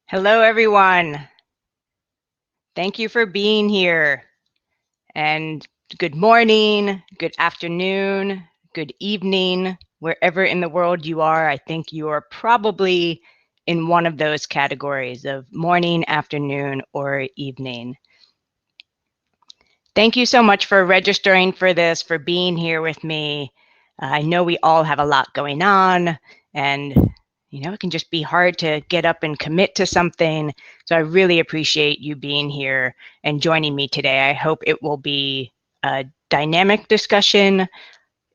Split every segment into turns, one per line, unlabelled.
Hello, everyone. Thank you for being here. And good morning, good afternoon, good evening, wherever in the world you are. I think you are probably in one of those categories of morning, afternoon, or evening. Thank you so much for registering for this, for being here with me. I know we all have a lot going on, and it can just be hard to get up and commit to something. So I really appreciate you being here and joining me today. I hope it will be a dynamic discussion.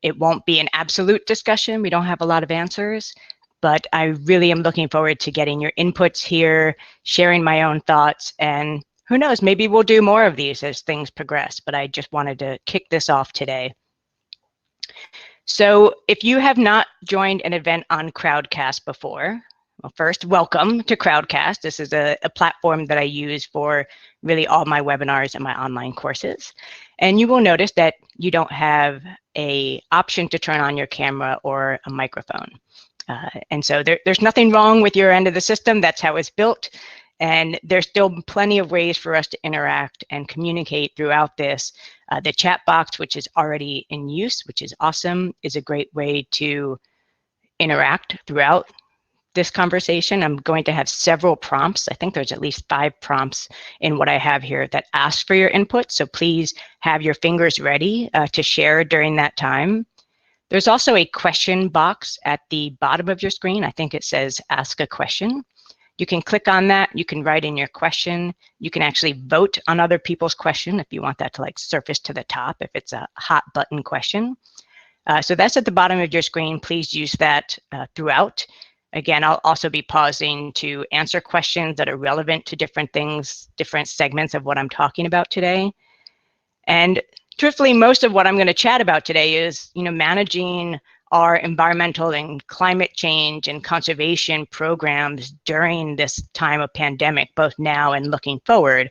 It won't be an absolute discussion. We don't have a lot of answers, but I really am looking forward to getting your inputs here, sharing my own thoughts, and who knows, maybe we'll do more of these as things progress, but I just wanted to kick this off today. So if you have not joined an event on Crowdcast before, well, first, welcome to Crowdcast. This is a platform that I use for really all my webinars and my online courses. And you will notice that you don't have an option to turn on your camera or a microphone. And so there's nothing wrong with your end of the system. That's how it's built. And there's still plenty of ways for us to interact and communicate throughout this. The chat box, which is already in use, which is awesome, is a great way to interact throughout this conversation. I'm going to have several prompts. I think there's at least 5 prompts in what I have here that ask for your input. So please have your fingers ready to share during that time. There's also a question box at the bottom of your screen. I think it says ask a question. You can click on that. You can write in your question. You can actually vote on other people's question if you want that to surface to the top if it's a hot button question. So that's at the bottom of your screen. Please use that throughout. Again, I'll also be pausing to answer questions that are relevant to different things, different segments of what I'm talking about today. And truthfully, most of what I'm going to chat about today is, managing our environmental and climate change and conservation programs during this time of pandemic, both now and looking forward.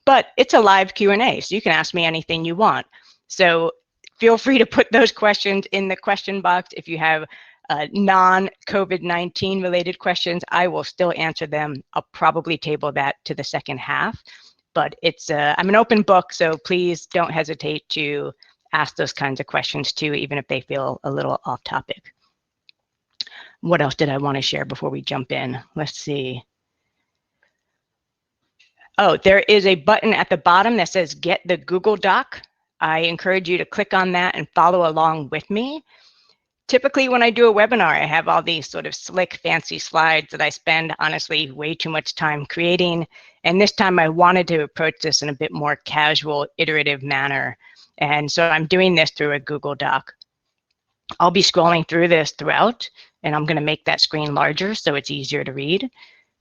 But it's a live Q&A, so you can ask me anything you want. So feel free to put those questions in the question box. If you have non-COVID-19 related questions, I will still answer them. I'll probably table that to the second half. But I'm an open book, so please don't hesitate to ask those kinds of questions too, even if they feel a little off topic. What else did I want to share before we jump in? Let's see. Oh, there is a button at the bottom that says Get the Google Doc. I encourage you to click on that and follow along with me. Typically, when I do a webinar, I have all these sort of slick, fancy slides that I spend, honestly, way too much time creating. And this time I wanted to approach this in a bit more casual, iterative manner. And so I'm doing this through a Google Doc. I'll be scrolling through this throughout, and I'm going to make that screen larger so it's easier to read.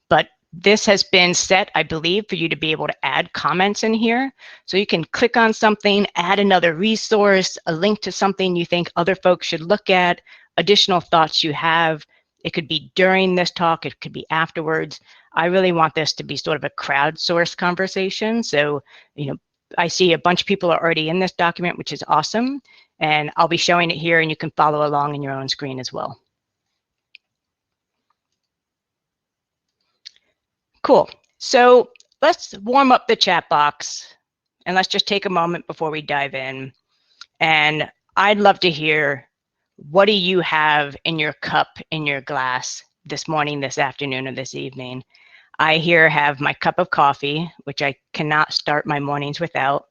But this has been set, I believe, for you to be able to add comments in here. So you can click on something, add another resource, a link to something you think other folks should look at, additional thoughts you have. It could be during this talk, it could be afterwards. I really want this to be sort of a crowdsourced conversation. So, I see a bunch of people are already in this document, which is awesome. And I'll be showing it here and you can follow along in your own screen as well. Cool. So let's warm up the chat box and let's just take a moment before we dive in. And I'd love to hear, what do you have in your cup, in your glass this morning, this afternoon, or this evening? I here have my cup of coffee, which I cannot start my mornings without.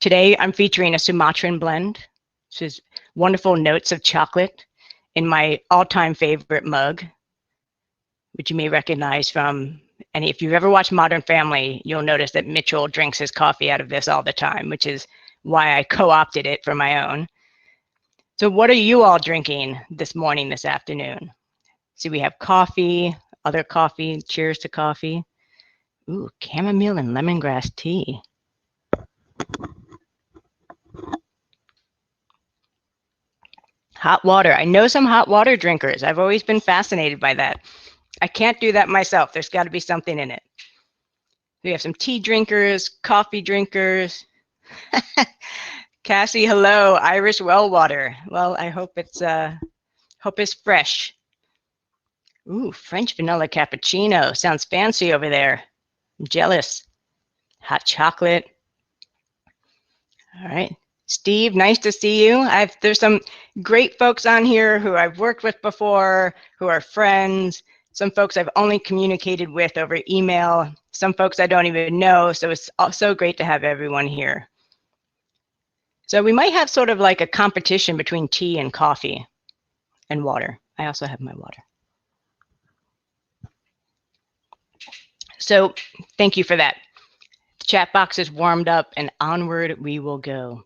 Today, I'm featuring a Sumatran blend, which is wonderful notes of chocolate in my all-time favorite mug, which you may recognize from, and if you've ever watched Modern Family, you'll notice that Mitchell drinks his coffee out of this all the time, which is why I co-opted it for my own. So what are you all drinking this morning, this afternoon? So we have coffee, other coffee, cheers to coffee. Ooh, chamomile and lemongrass tea. Hot water. I know some hot water drinkers. I've always been fascinated by that. I can't do that myself. There's got to be something in it. We have some tea drinkers, coffee drinkers. Cassie, hello. Irish well water. Well, I hope it's fresh. Ooh, French vanilla cappuccino. Sounds fancy over there. I'm jealous. Hot chocolate. All right. Steve, nice to see you. There's some great folks on here who I've worked with before, who are friends. Some folks I've only communicated with over email. Some folks I don't even know. So it's so great to have everyone here. So we might have sort of like a competition between tea and coffee and water. I also have my water. So thank you for that. The chat box is warmed up and onward we will go.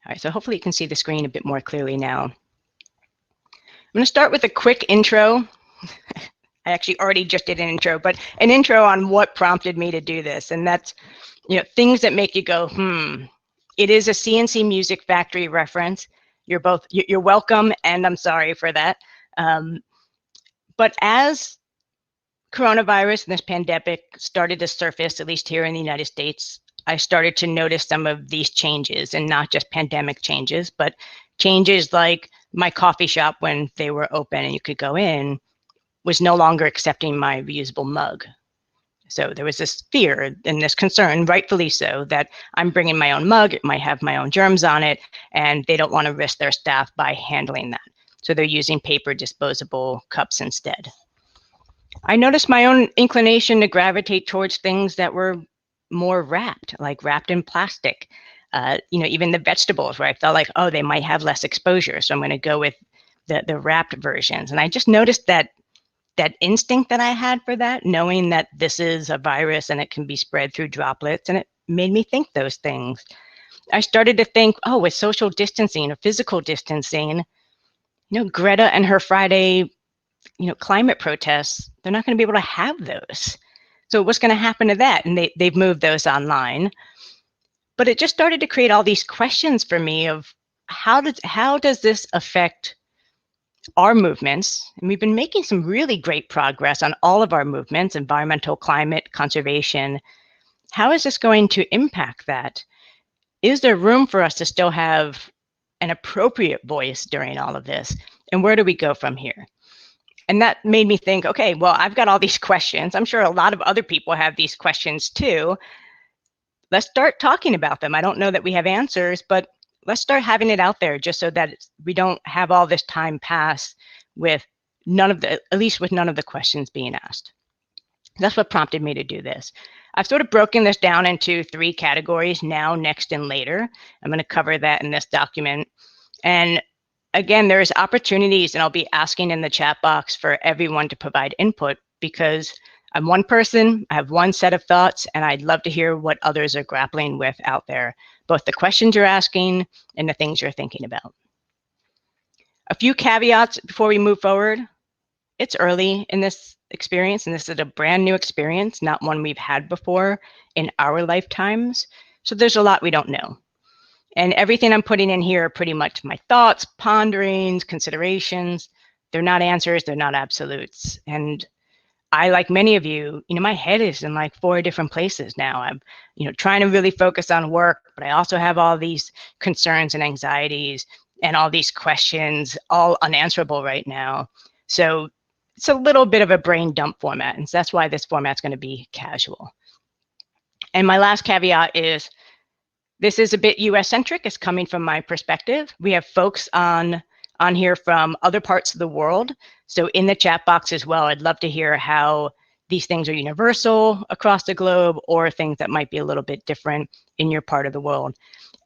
All right, so hopefully you can see the screen a bit more clearly now. I'm going to start with a quick intro. I actually already just did an intro, but an intro on what prompted me to do this. And that's, things that make you go, It is a CNC Music Factory reference. You're welcome, and I'm sorry for that. But as coronavirus and this pandemic started to surface, at least here in the United States, I started to notice some of these changes, and not just pandemic changes, but changes like my coffee shop when they were open and you could go in was no longer accepting my reusable mug. So there was this fear and this concern, rightfully so, that I'm bringing my own mug, it might have my own germs on it, and they don't want to risk their staff by handling that. So they're using paper disposable cups instead. I noticed my own inclination to gravitate towards things that were more wrapped, like wrapped in plastic. Even the vegetables where I felt like, oh, they might have less exposure. So I'm going to go with the wrapped versions. And I just noticed that instinct that I had for that, knowing that this is a virus and it can be spread through droplets, and it made me think those things. I started to think, oh, with social distancing or physical distancing, Greta and her Friday climate protests, they're not going to be able to have those. So what's going to happen to that? And they've moved those online. But it just started to create all these questions for me of how does this affect our movements? And we've been making some really great progress on all of our movements, environmental, climate, conservation. How is this going to impact that? Is there room for us to still have an appropriate voice during all of this? And where do we go from here? And that made me think, okay, well, I've got all these questions. I'm sure a lot of other people have these questions too. Let's start talking about them. I don't know that we have answers, but let's start having it out there just so that we don't have all this time pass with none of the questions being asked. That's what prompted me to do this. I've sort of broken this down into 3 categories: now, next, and later. I'm going to cover that in this document. And again, there's opportunities, and I'll be asking in the chat box for everyone to provide input, because I'm one person, I have one set of thoughts, and I'd love to hear what others are grappling with out there, both the questions you're asking and the things you're thinking about. A few caveats before we move forward. It's early in this experience, and this is a brand new experience, not one we've had before in our lifetimes. So there's a lot we don't know. And everything I'm putting in here are pretty much my thoughts, ponderings, considerations. They're not answers, they're not absolutes. And I, like many of you, my head is in like 4 different places now. I'm, trying to really focus on work, but I also have all these concerns and anxieties and all these questions, all unanswerable right now. So it's a little bit of a brain dump format, and so that's why this format's going to be casual. And my last caveat is, this is a bit US-centric. It's coming from my perspective. We have folks on here from other parts of the world. So in the chat box as well, I'd love to hear how these things are universal across the globe, or things that might be a little bit different in your part of the world.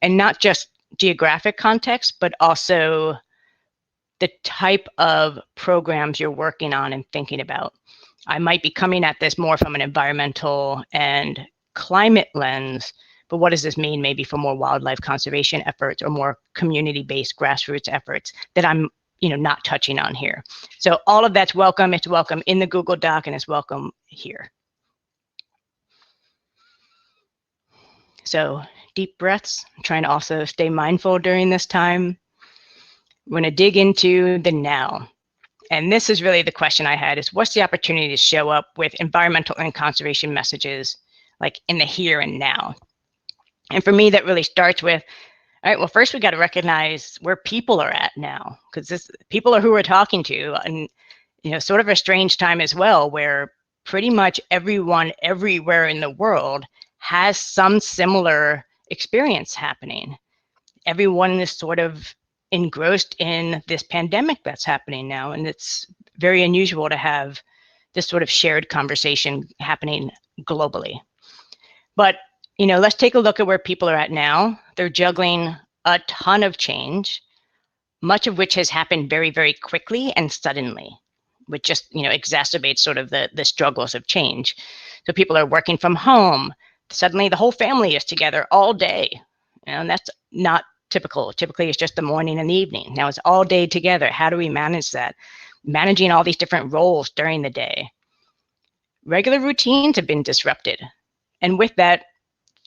And not just geographic context, but also the type of programs you're working on and thinking about. I might be coming at this more from an environmental and climate lens, but what does this mean maybe for more wildlife conservation efforts or more community-based grassroots efforts that I'm not touching on here? So all of that's welcome. It's welcome in the Google Doc, and it's welcome here. So deep breaths. I'm trying to also stay mindful during this time. We're going to dig into the now. And this is really the question I had, is what's the opportunity to show up with environmental and conservation messages like in the here and now? And for me, that really starts with, All right, well, first we got to recognize where people are at now, because this people are who we're talking to, and sort of a strange time as well, where pretty much everyone everywhere in the world has some similar experience happening. Everyone is sort of engrossed in this pandemic that's happening now, and it's very unusual to have this sort of shared conversation happening globally. But let's take a look at where people are at now. They're juggling a ton of change, much of which has happened very, very quickly and suddenly, which just exacerbates sort of the struggles of change. So people are working from home. Suddenly the whole family is together all day, and that's not typical. Typically it's just the morning and the evening. Now it's all day together. How do we manage that? Managing all these different roles during the day. Regular routines have been disrupted, and with that,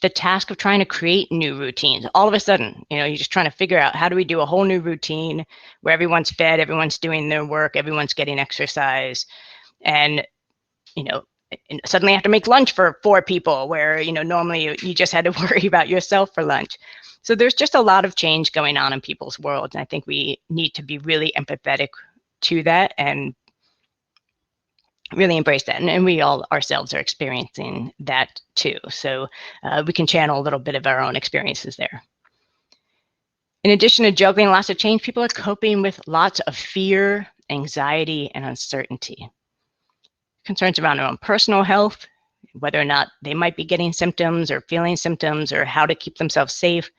the task of trying to create new routines. All of a sudden, you're just trying to figure out, how do we do a whole new routine where everyone's fed, everyone's doing their work, everyone's getting exercise, and suddenly have to make lunch for 4 people where normally you just had to worry about yourself for lunch. So there's just a lot of change going on in people's worlds, and I think we need to be really empathetic to that and really embrace that. And we all ourselves are experiencing that too. So we can channel a little bit of our own experiences there. In addition to juggling lots of change, people are coping with lots of fear, anxiety, and uncertainty. Concerns around their own personal health, whether or not they might be getting symptoms or feeling symptoms, or how to keep themselves safe.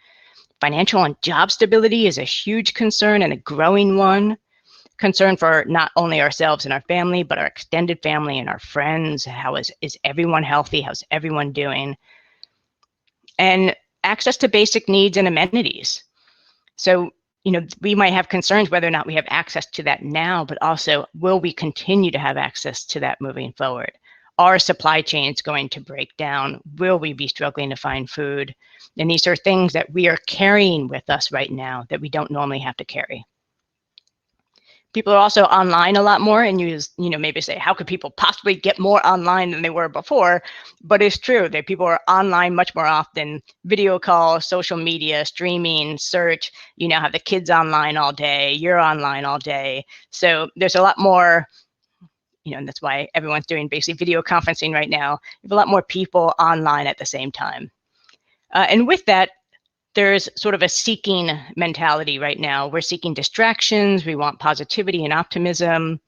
Financial and job stability is a huge concern, and a growing one. Concern for not only ourselves and our family, but our extended family and our friends. How is everyone healthy? How's everyone doing? And access to basic needs and amenities. So, we might have concerns whether or not we have access to that now, but also, will we continue to have access to that moving forward? Are supply chains going to break down? Will we be struggling to find food? And these are things that we are carrying with us right now that we don't normally have to carry. People are also online a lot more, and maybe say, how could people possibly get more online than they were before? But it's true that people are online much more often. Video calls, social media, streaming, search. You now have the kids online all day. You're online all day. So there's a lot more, and that's why everyone's doing basically video conferencing right now. You have a lot more people online at the same time. And with that, there's sort of a seeking mentality right now. We're seeking distractions. We want positivity and optimism.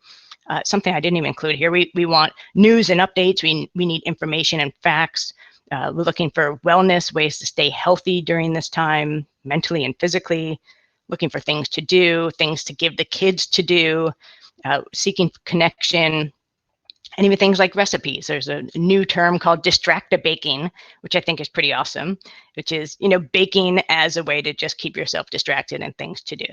Something I didn't even include here. We want news and updates. We need information and facts. We're looking for wellness, ways to stay healthy during this time, mentally and physically. Looking for things to do, things to give the kids to do. Seeking connection. And even things like recipes. There's a new term called distracta-baking, which I think is pretty awesome, which is, baking as a way to just keep yourself distracted and things to do.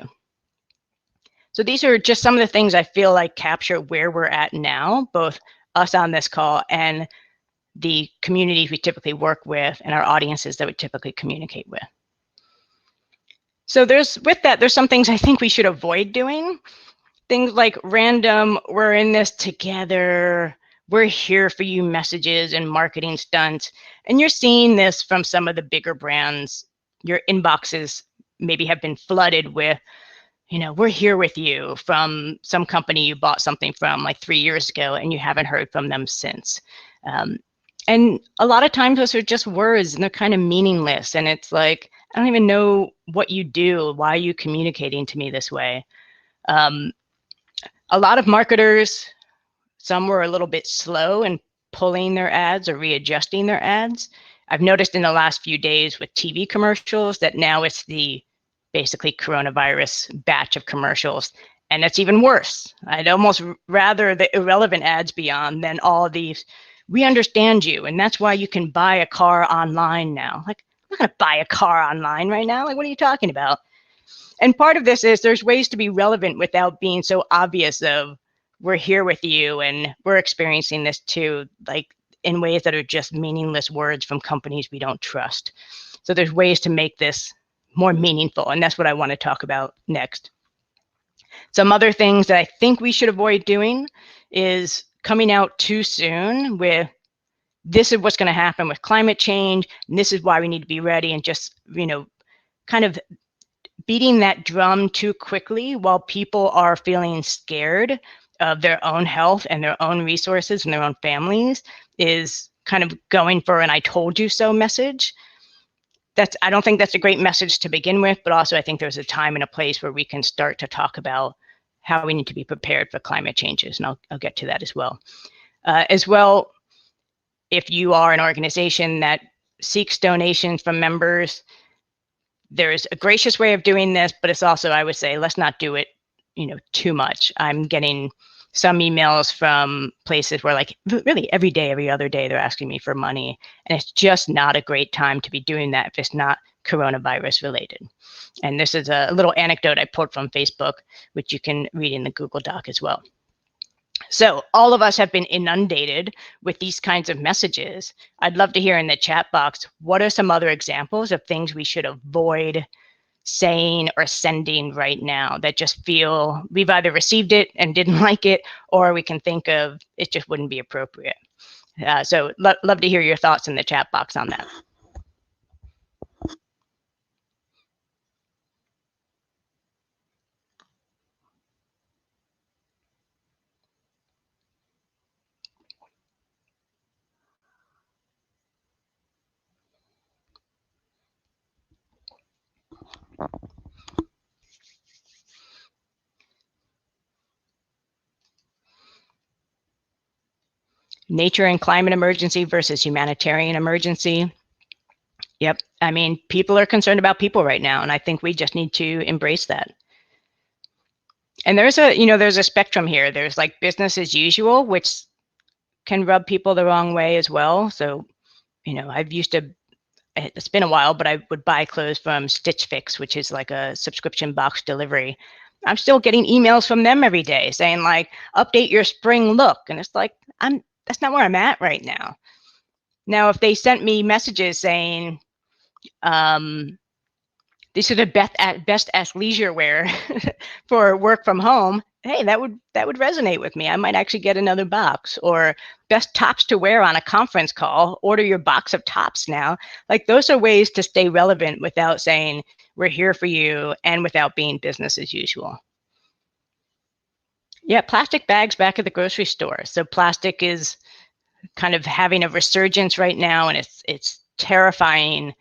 So these are just some of the things I feel like capture where we're at now, both us on this call and the communities we typically work with and our audiences that we typically communicate with. So there's some things I think we should avoid doing. Things like random, we're in this together, we're here for you messages and marketing stunts. And you're seeing this from some of the bigger brands. Your inboxes maybe have been flooded with, we're here with you, from some company you bought something from like 3 years ago and you haven't heard from them since. And a lot of times those are just words and they're kind of meaningless. And it's like, I don't even know what you do. Why are you communicating to me this way? A lot of marketers, some were a little bit slow in pulling their ads or readjusting their ads. I've noticed in the last few days with TV commercials that now it's the basically coronavirus batch of commercials. And that's even worse. I'd almost rather the irrelevant ads be on than all these, we understand you, and that's why you can buy a car online now. Like, I'm not going to buy a car online right now. Like, what are you talking about? And part of this is there's ways to be relevant without being so obvious of, we're here with you and we're experiencing this too, like in ways that are just meaningless words from companies we don't trust. So there's ways to make this more meaningful, and that's what I want to talk about next. Some other things that I think we should avoid doing is coming out too soon with, this is what's going to happen with climate change, and this is why we need to be ready, and just, kind of beating that drum too quickly while people are feeling scared of their own health and their own resources and their own families is kind of going for an "I told you so" message. I don't think that's a great message to begin with, but also I think there's a time and a place where we can start to talk about how we need to be prepared for climate changes, and I'll get to that as well. If you are an organization that seeks donations from members, there's a gracious way of doing this, but it's also, I would say, let's not do it, too much. I'm getting some emails from places where, like, really every day, every other day, they're asking me for money, and it's just not a great time to be doing that if it's not coronavirus related. And this is a little anecdote I pulled from Facebook, which you can read in the Google Doc as well. So all of us have been inundated with these kinds of messages. I'd love to hear in the chat box, what are some other examples of things we should avoid saying or sending right now that just feel we've either received it and didn't like it, or we can think of it just wouldn't be appropriate. So love to hear your thoughts in the chat box on that. Nature and climate emergency versus humanitarian emergency. Yep. I mean, people are concerned about people right now, and I think we just need to embrace that. And there's a spectrum here. There's like business as usual, which can rub people the wrong way as well. So, it's been a while, but I would buy clothes from Stitch Fix, which is like a subscription box delivery. I'm still getting emails from them every day saying, like, update your spring look. And it's like, that's not where I'm at right now. Now, if they sent me messages saying, these are the best athleisure wear for work from home, hey, that would resonate with me. I might actually get another box. Or best tops to wear on a conference call, order your box of tops now. Like, those are ways to stay relevant without saying we're here for you and without being business as usual. Yeah, plastic bags back at the grocery store. So plastic is kind of having a resurgence right now, and it's terrifying.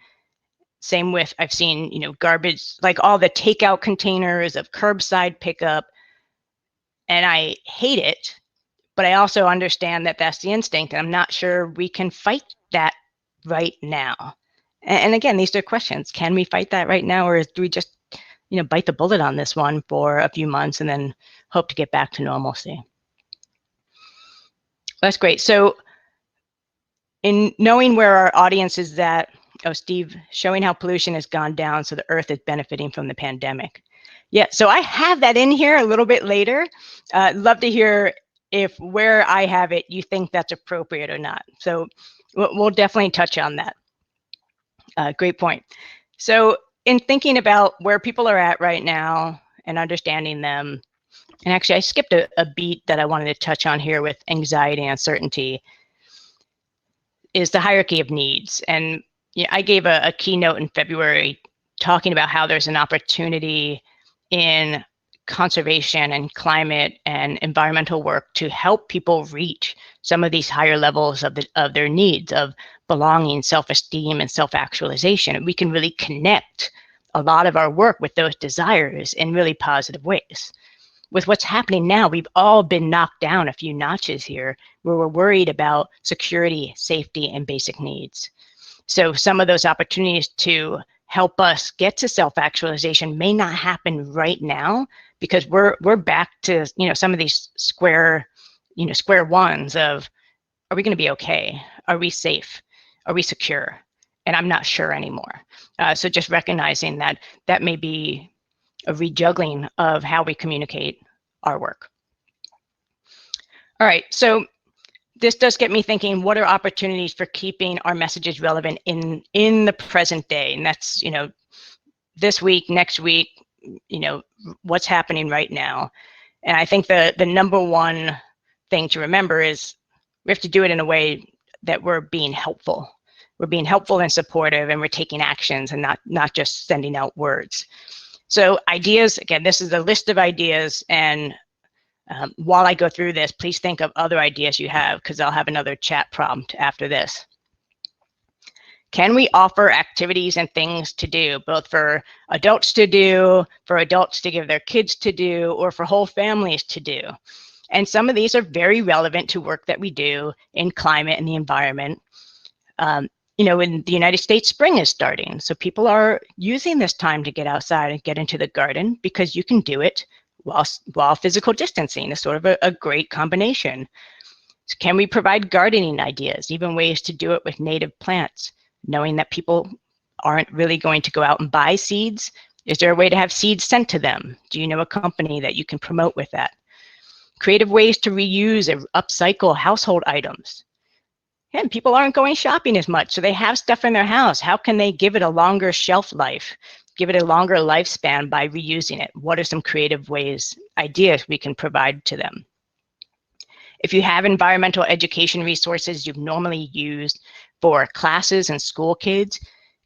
Same with, I've seen, garbage, like all the takeout containers of curbside pickup, and I hate it, but I also understand that that's the instinct, and I'm not sure we can fight that right now. And again, these are questions. Can we fight that right now, or do we just, bite the bullet on this one for a few months and then hope to get back to normalcy? That's great. So in knowing where our audience is at, Steve, showing how pollution has gone down so the Earth is benefiting from the pandemic. Yeah, so I have that in here a little bit later. Love to hear if where I have it, you think that's appropriate or not. So we'll definitely touch on that. Great point. So in thinking about where people are at right now and understanding them, and actually I skipped a beat that I wanted to touch on here with anxiety and uncertainty, is the hierarchy of needs. And I gave a keynote in February talking about how there's an opportunity in conservation and climate and environmental work to help people reach some of these higher levels of their needs of belonging, self-esteem, and self-actualization. And we can really connect a lot of our work with those desires in really positive ways. With what's happening now, we've all been knocked down a few notches here where we're worried about security, safety, and basic needs. So some of those opportunities to help us get to self-actualization may not happen right now because we're back to some of these square ones of, are we going to be okay? Are we safe? Are we secure? And I'm not sure anymore. So just recognizing that may be a rejuggling of how we communicate our work. All right, so this does get me thinking, what are opportunities for keeping our messages relevant in the present day? And that's, this week, next week, what's happening right now. And I think the number one thing to remember is we have to do it in a way that we're being helpful. we're being helpful and supportive, and we're taking actions and not just sending out words. So ideas, again, this is a list of ideas, and while I go through this, please think of other ideas you have, because I'll have another chat prompt after this. Can we offer activities and things to do, both for adults to do, for adults to give their kids to do, or for whole families to do? And some of these are very relevant to work that we do in climate and the environment. You know, in the United States, spring is starting. So people are using this time to get outside and get into the garden, because you can do it while physical distancing is sort of a great combination. So can we provide gardening ideas, even ways to do it with native plants, knowing that people aren't really going to go out and buy seeds? Is there a way to have seeds sent to them? Do you know a company that you can promote with that? Creative ways to reuse and upcycle household items. And people aren't going shopping as much, so they have stuff in their house. How can they give it a longer shelf life, give it a longer lifespan by reusing it? What are some creative ways, ideas we can provide to them? If you have environmental education resources you've normally used for classes and school kids,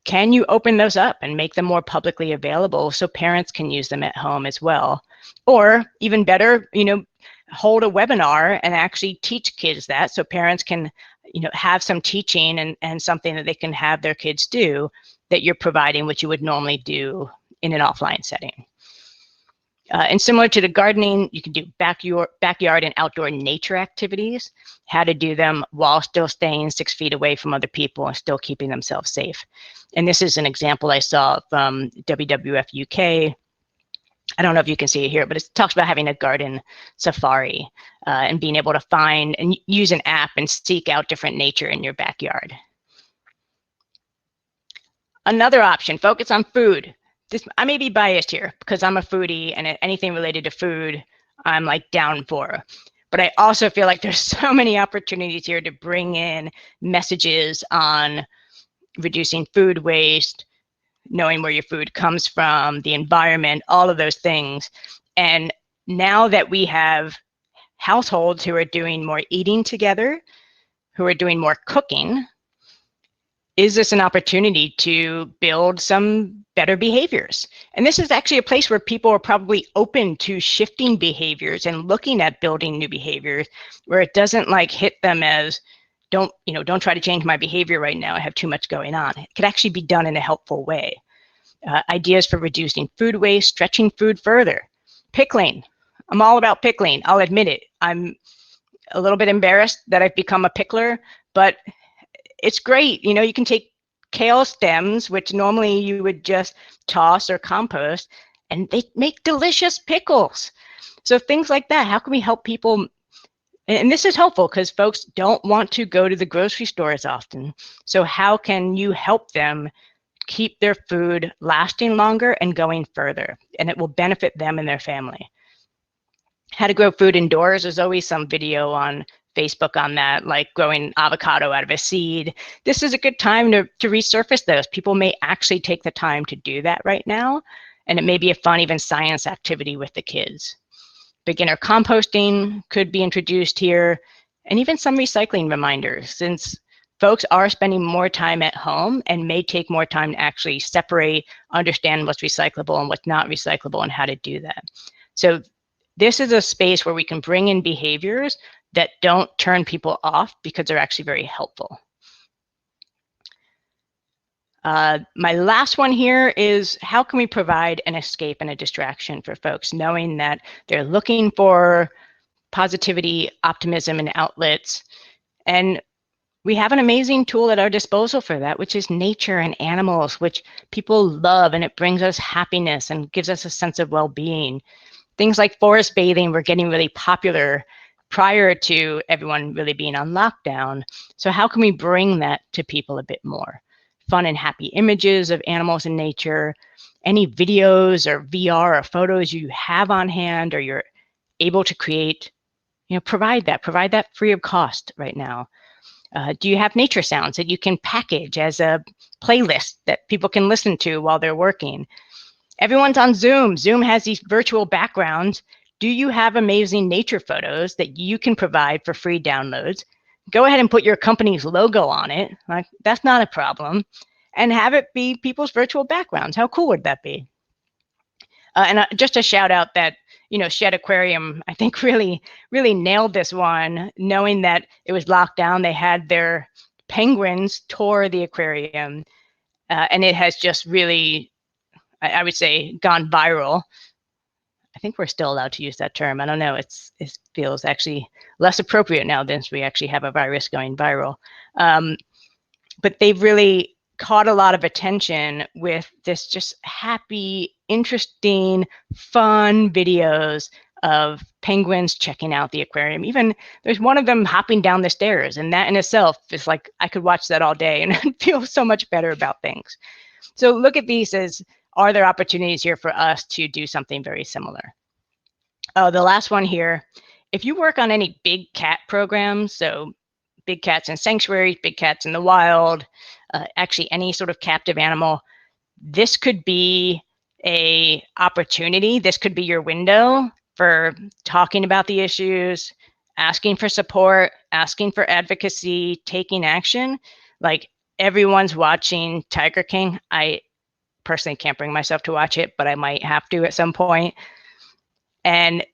can you open those up and make them more publicly available so parents can use them at home as well? Or even better, you know, hold a webinar and actually teach kids that, so parents can, you know, have some teaching and something that they can have their kids do that you're providing, which you would normally do in an offline setting. And similar to the gardening, you can do backyard and outdoor nature activities, how to do them while still staying 6 feet away from other people and still keeping themselves safe. And this is an example I saw from WWF UK. I don't know if you can see it here, but it talks about having a garden safari and being able to find and use an app and seek out different nature in your backyard. Another option, focus on food. I may be biased here because I'm a foodie, and anything related to food, I'm like down for. But I also feel like there's so many opportunities here to bring in messages on reducing food waste, knowing where your food comes from, the environment, all of those things. And now that we have households who are doing more eating together, who are doing more cooking, is this an opportunity to build some better behaviors? And this is actually a place where people are probably open to shifting behaviors and looking at building new behaviors, where it doesn't like hit them as, don't try to change my behavior right now, I have too much going on. It could actually be done in a helpful way. Ideas for reducing food waste, stretching food further. Pickling. I'm all about pickling. I'll admit it. I'm a little bit embarrassed that I've become a pickler, but it's great. You know, you can take kale stems, which normally you would just toss or compost, and they make delicious pickles. So things like that. How can we help people? And this is helpful because folks don't want to go to the grocery store as often. So how can you help them keep their food lasting longer and going further? And it will benefit them and their family. How to grow food indoors. There's always some video on Facebook on that, like growing avocado out of a seed. This is a good time to resurface those. People may actually take the time to do that right now. And it may be a fun, even science activity with the kids. Beginner composting could be introduced here, and even some recycling reminders, since folks are spending more time at home and may take more time to actually separate, understand what's recyclable and what's not recyclable and how to do that. So this is a space where we can bring in behaviors that don't turn people off because they're actually very helpful. My last one here is, how can we provide an escape and a distraction for folks, knowing that they're looking for positivity, optimism, and outlets. And we have an amazing tool at our disposal for that, which is nature and animals, which people love, and it brings us happiness and gives us a sense of well-being. Things like forest bathing were getting really popular prior to everyone really being on lockdown. So how can we bring that to people a bit more? Fun and happy images of animals in nature, any videos or VR or photos you have on hand or you're able to create, provide that free of cost right now. Do you have nature sounds that you can package as a playlist that people can listen to while they're working? Everyone's on Zoom. Zoom has these virtual backgrounds. Do you have amazing nature photos that you can provide for free downloads Go ahead and put your company's logo on it. Like, that's not a problem. And have it be people's virtual backgrounds. How cool would that be? And just a shout out that, Shed Aquarium, I think really nailed this one, knowing that it was locked down. They had their penguins tour the aquarium, and it has just really, I would say, gone viral. I think we're still allowed to use that term. I don't know. It feels actually less appropriate now since we actually have a virus going viral. But they've really caught a lot of attention with this just happy, interesting, fun videos of penguins checking out the aquarium. Even there's one of them hopping down the stairs, and that in itself is like, I could watch that all day and feel so much better about things. So look at these as, are there opportunities here for us to do something very similar? The last one here, if you work on any big cat programs, so big cats in sanctuaries, big cats in the wild, actually any sort of captive animal, this could be a opportunity. This could be your window for talking about the issues, asking for support, asking for advocacy, taking action. Like, everyone's watching Tiger King. I personally can't bring myself to watch it, but I might have to at some point. And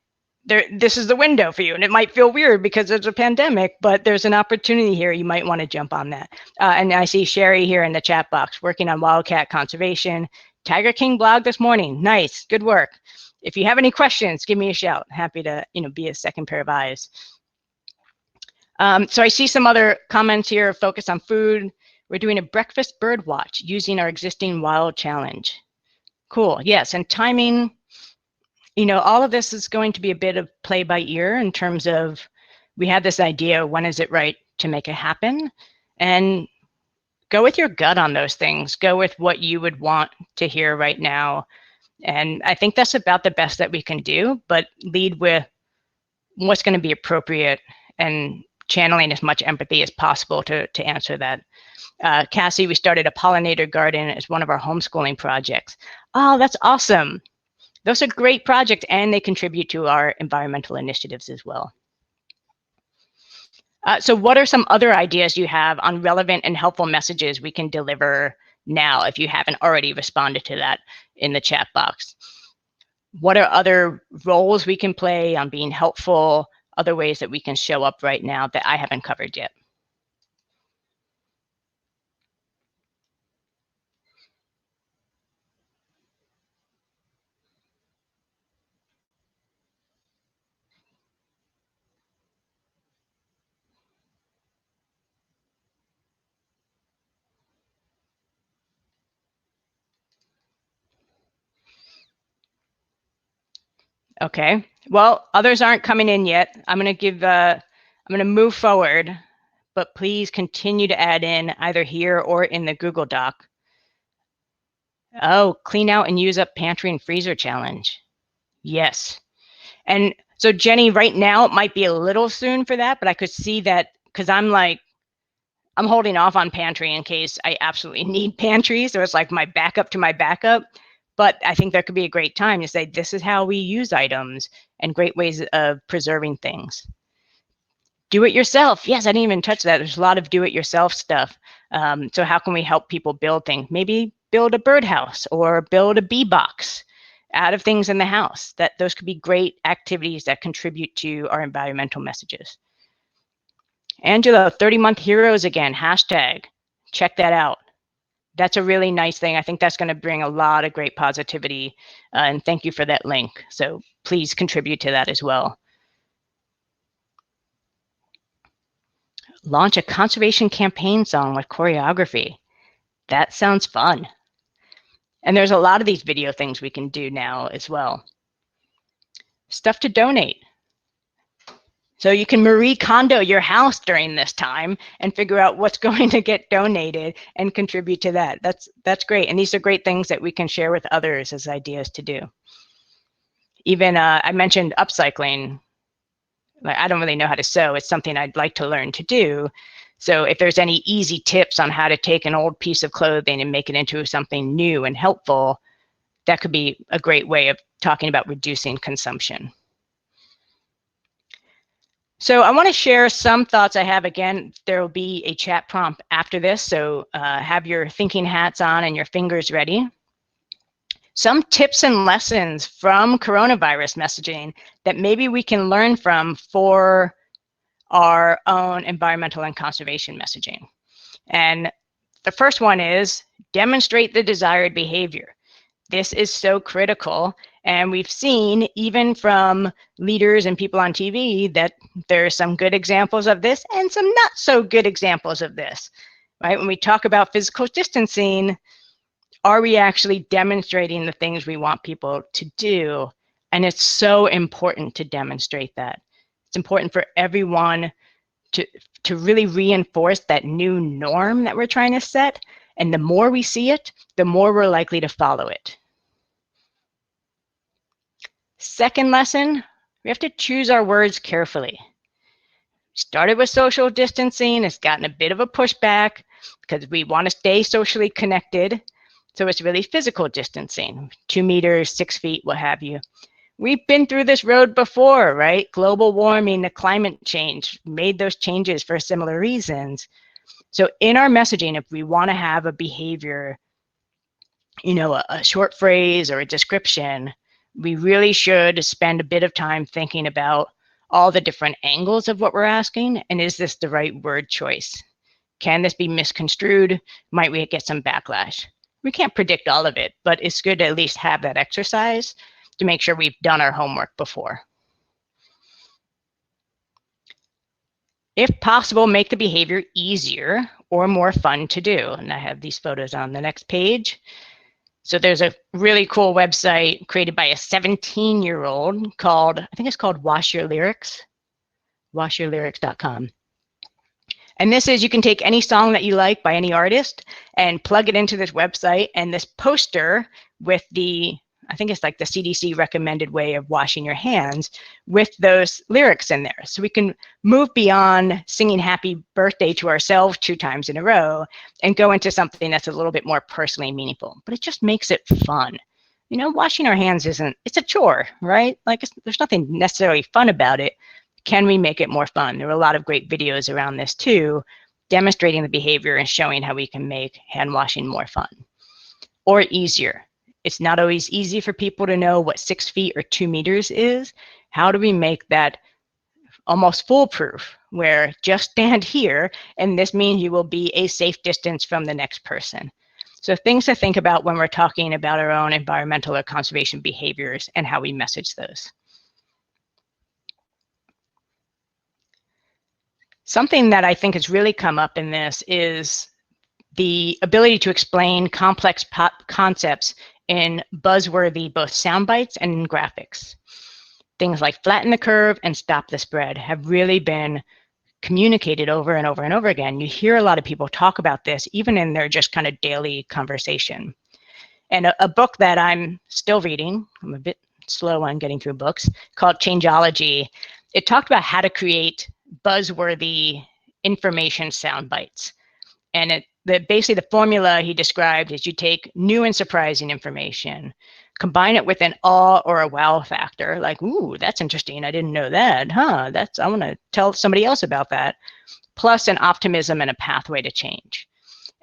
this is the window for you. And it might feel weird because there's a pandemic, but there's an opportunity here. You might want to jump on that. And I see Sherry here in the chat box working on wildcat conservation. Tiger King blog this morning. Nice, good work. If you have any questions, give me a shout. Happy to be a second pair of eyes. So I see some other comments here. Focus on food. We're doing a breakfast bird watch using our existing wild challenge. Cool. Yes, and timing. All of this is going to be a bit of play by ear in terms of, we had this idea, when is it right to make it happen? And go with your gut on those things. Go with what you would want to hear right now. And I think that's about the best that we can do, but lead with what's going to be appropriate and channeling as much empathy as possible to answer that. Cassie, we started a pollinator garden as one of our homeschooling projects. Oh, that's awesome. Those are great projects, and they contribute to our environmental initiatives as well. So what are some other ideas you have on relevant and helpful messages we can deliver now, if you haven't already responded to that in the chat box? What are other roles we can play on being helpful, other ways that we can show up right now that I haven't covered yet? Okay, well, others aren't coming in yet. I'm going to move forward, but please continue to add in either here or in the Google Doc. Oh, clean out and use up pantry and freezer challenge. Yes. And so Jenny, right now it might be a little soon for that, but I could see that, because I'm holding off on pantry in case I absolutely need pantry. So it's like my backup to my backup. But I think that could be a great time to say, this is how we use items and great ways of preserving things. Do it yourself. Yes, I didn't even touch that. There's a lot of do it yourself stuff. So how can we help people build things? Maybe build a birdhouse or build a bee box out of things in the house. Those could be great activities that contribute to our environmental messages. Angela, 30-month heroes again, hashtag. Check that out. That's a really nice thing. I think that's going to bring a lot of great positivity. And thank you for that link. So please contribute to that as well. Launch a conservation campaign song with choreography. That sounds fun. And there's a lot of these video things we can do now as well. Stuff to donate. So you can Marie Kondo your house during this time and figure out what's going to get donated and contribute to that. That's great. And these are great things that we can share with others as ideas to do. Even I mentioned upcycling. Like, I don't really know how to sew. It's something I'd like to learn to do. So if there's any easy tips on how to take an old piece of clothing and make it into something new and helpful, that could be a great way of talking about reducing consumption. So I want to share some thoughts I have. Again, there will be a chat prompt after this, so have your thinking hats on and your fingers ready. Some tips and lessons from coronavirus messaging that maybe we can learn from for our own environmental and conservation messaging. And the first one is demonstrate the desired behavior. This is so critical. And we've seen, even from leaders and people on TV, that there are some good examples of this and some not so good examples of this, right? When we talk about physical distancing, are we actually demonstrating the things we want people to do? And it's so important to demonstrate that. It's important for everyone to really reinforce that new norm that we're trying to set. And the more we see it, the more we're likely to follow it. Second lesson, we have to choose our words carefully. Started with social distancing, it's gotten a bit of a pushback because we want to stay socially connected. So it's really physical distancing, 2 meters, 6 feet, what have you. We've been through this road before, right? Global warming, the climate change, made those changes for similar reasons. So in our messaging, if we want to have a behavior, a short phrase or a description, we really should spend a bit of time thinking about all the different angles of what we're asking, and is this the right word choice? Can this be misconstrued? Might we get some backlash? We can't predict all of it, but it's good to at least have that exercise to make sure we've done our homework before. If possible, make the behavior easier or more fun to do. And I have these photos on the next page. So there's a really cool website created by a 17-year-old called, I think it's called Wash Your Lyrics, washyourlyrics.com. And this is, you can take any song that you like by any artist and plug it into this website, and this poster with the, I think it's like the CDC recommended way of washing your hands, with those lyrics in there. So we can move beyond singing happy birthday to ourselves 2 times in a row and go into something that's a little bit more personally meaningful, but it just makes it fun. Washing our hands it's a chore, right? Like there's nothing necessarily fun about it. Can we make it more fun? There are a lot of great videos around this too, demonstrating the behavior and showing how we can make hand washing more fun or easier. It's not always easy for people to know what 6 feet or 2 meters is. How do we make that almost foolproof, where just stand here and this means you will be a safe distance from the next person? So things to think about when we're talking about our own environmental or conservation behaviors and how we message those. Something that I think has really come up in this is the ability to explain complex concepts in buzzworthy both sound bites and graphics. Things like flatten the curve and stop the spread have really been communicated over and over and over again. You hear a lot of people talk about this even in their just kind of daily conversation. And a book that I'm still reading, I'm a bit slow on getting through books, called Changeology. It talked about how to create buzzworthy information sound bites. And basically the formula he described is you take new and surprising information, combine it with an awe or a wow factor, like, ooh, that's interesting, I didn't know that, I want to tell somebody else about that, plus an optimism and a pathway to change.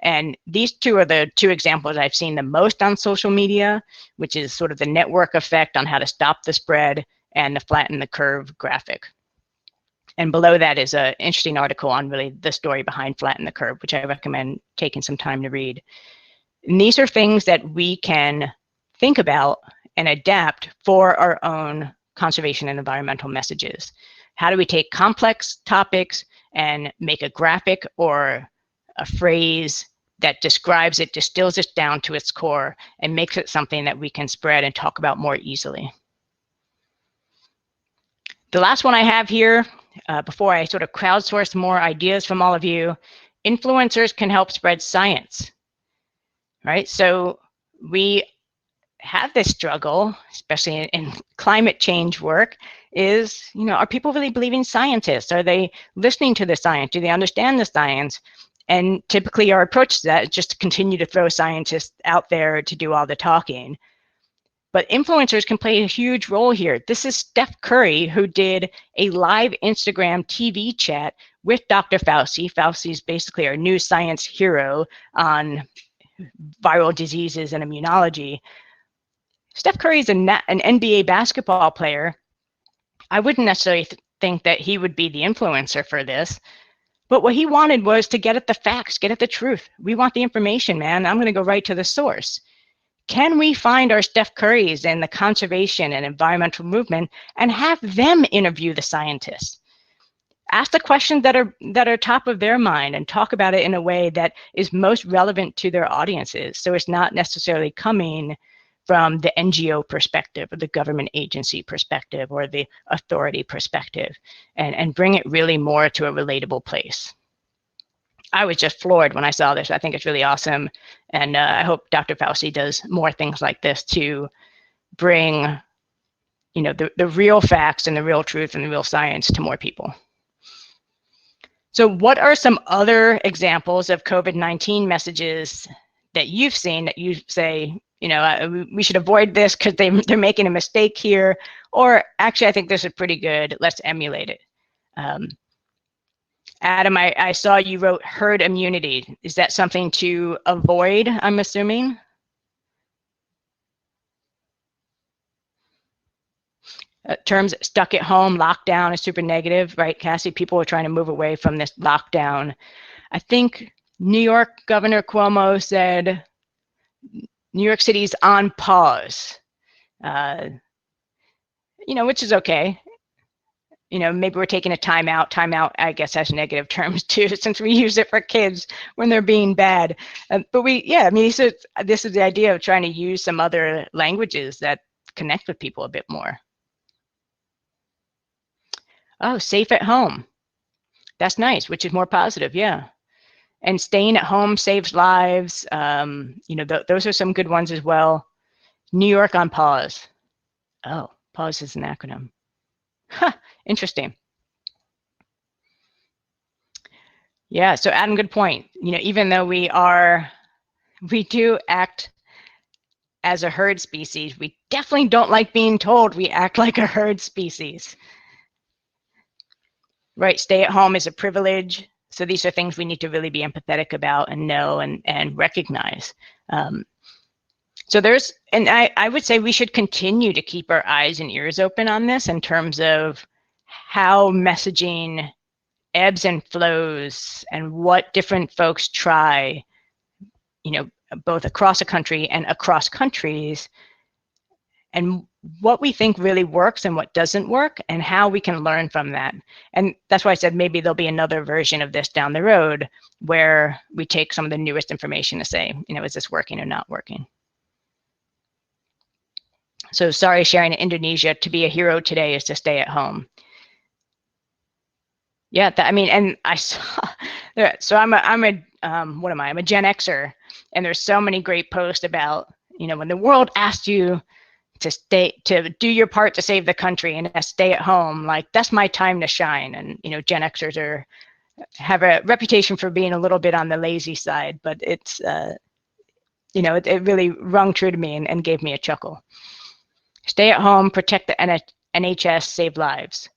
And these two are the 2 examples I've seen the most on social media, which is sort of the network effect on how to stop the spread and the flatten the curve graphic. And below that is an interesting article on really the story behind Flatten the Curve, which I recommend taking some time to read. And these are things that we can think about and adapt for our own conservation and environmental messages. How do we take complex topics and make a graphic or a phrase that describes it, distills it down to its core, and makes it something that we can spread and talk about more easily? The last one I have here, before I sort of crowdsource more ideas from all of you, influencers can help spread science, right? So we have this struggle, especially in climate change work, is, are people really believing scientists? Are they listening to the science? Do they understand the science? And typically our approach to that is just to continue to throw scientists out there to do all the talking. But influencers can play a huge role here. This is Steph Curry, who did a live Instagram TV chat with Dr. Fauci. Fauci is basically our new science hero on viral diseases and immunology. Steph Curry is an NBA basketball player. I wouldn't necessarily think that he would be the influencer for this. But what he wanted was to get at the facts, get at the truth. We want the information, man. I'm going to go right to the source. Can we find our Steph Currys in the conservation and environmental movement and have them interview the scientists? Ask the questions that are top of their mind and talk about it in a way that is most relevant to their audiences. So it's not necessarily coming from the NGO perspective or the government agency perspective or the authority perspective, and bring it really more to a relatable place. I was just floored when I saw this. I think it's really awesome. And I hope Dr. Fauci does more things like this to bring, the real facts and the real truth and the real science to more people. So what are some other examples of COVID-19 messages that you've seen that you say, we should avoid this because they're making a mistake here, or actually I think this is pretty good, let's emulate it? Adam, I saw you wrote herd immunity. Is that something to avoid, I'm assuming? Terms stuck at home, lockdown is super negative, right, Cassie? People are trying to move away from this lockdown. I think New York Governor Cuomo said New York City's on pause, which is okay. Maybe we're taking a timeout. Timeout, I guess, has negative terms too, since we use it for kids when they're being bad. But this is the idea of trying to use some other languages that connect with people a bit more. Oh, safe at home. That's nice, which is more positive, yeah. And staying at home saves lives. Those are some good ones as well. New York on pause. Oh, pause is an acronym. Huh, interesting. Yeah, so Adam, good point. Even though we do act as a herd species, we definitely don't like being told we act like a herd species. Right, stay at home is a privilege. So these are things we need to really be empathetic about and know and recognize. So I would say we should continue to keep our eyes and ears open on this in terms of how messaging ebbs and flows and what different folks try, both across a country and across countries, and what we think really works and what doesn't work, and how we can learn from that. And that's why I said maybe there'll be another version of this down the road where we take some of the newest information to say, is this working or not working? So sorry, sharing in Indonesia, to be a hero today is to stay at home. Yeah, and I saw, so I'm a Gen Xer, and there's so many great posts about, when the world asked you to do your part to save the country and stay at home, like that's my time to shine. And Gen Xers have a reputation for being a little bit on the lazy side, but it's it really rung true to me and gave me a chuckle. Stay at home, protect the NHS, save lives.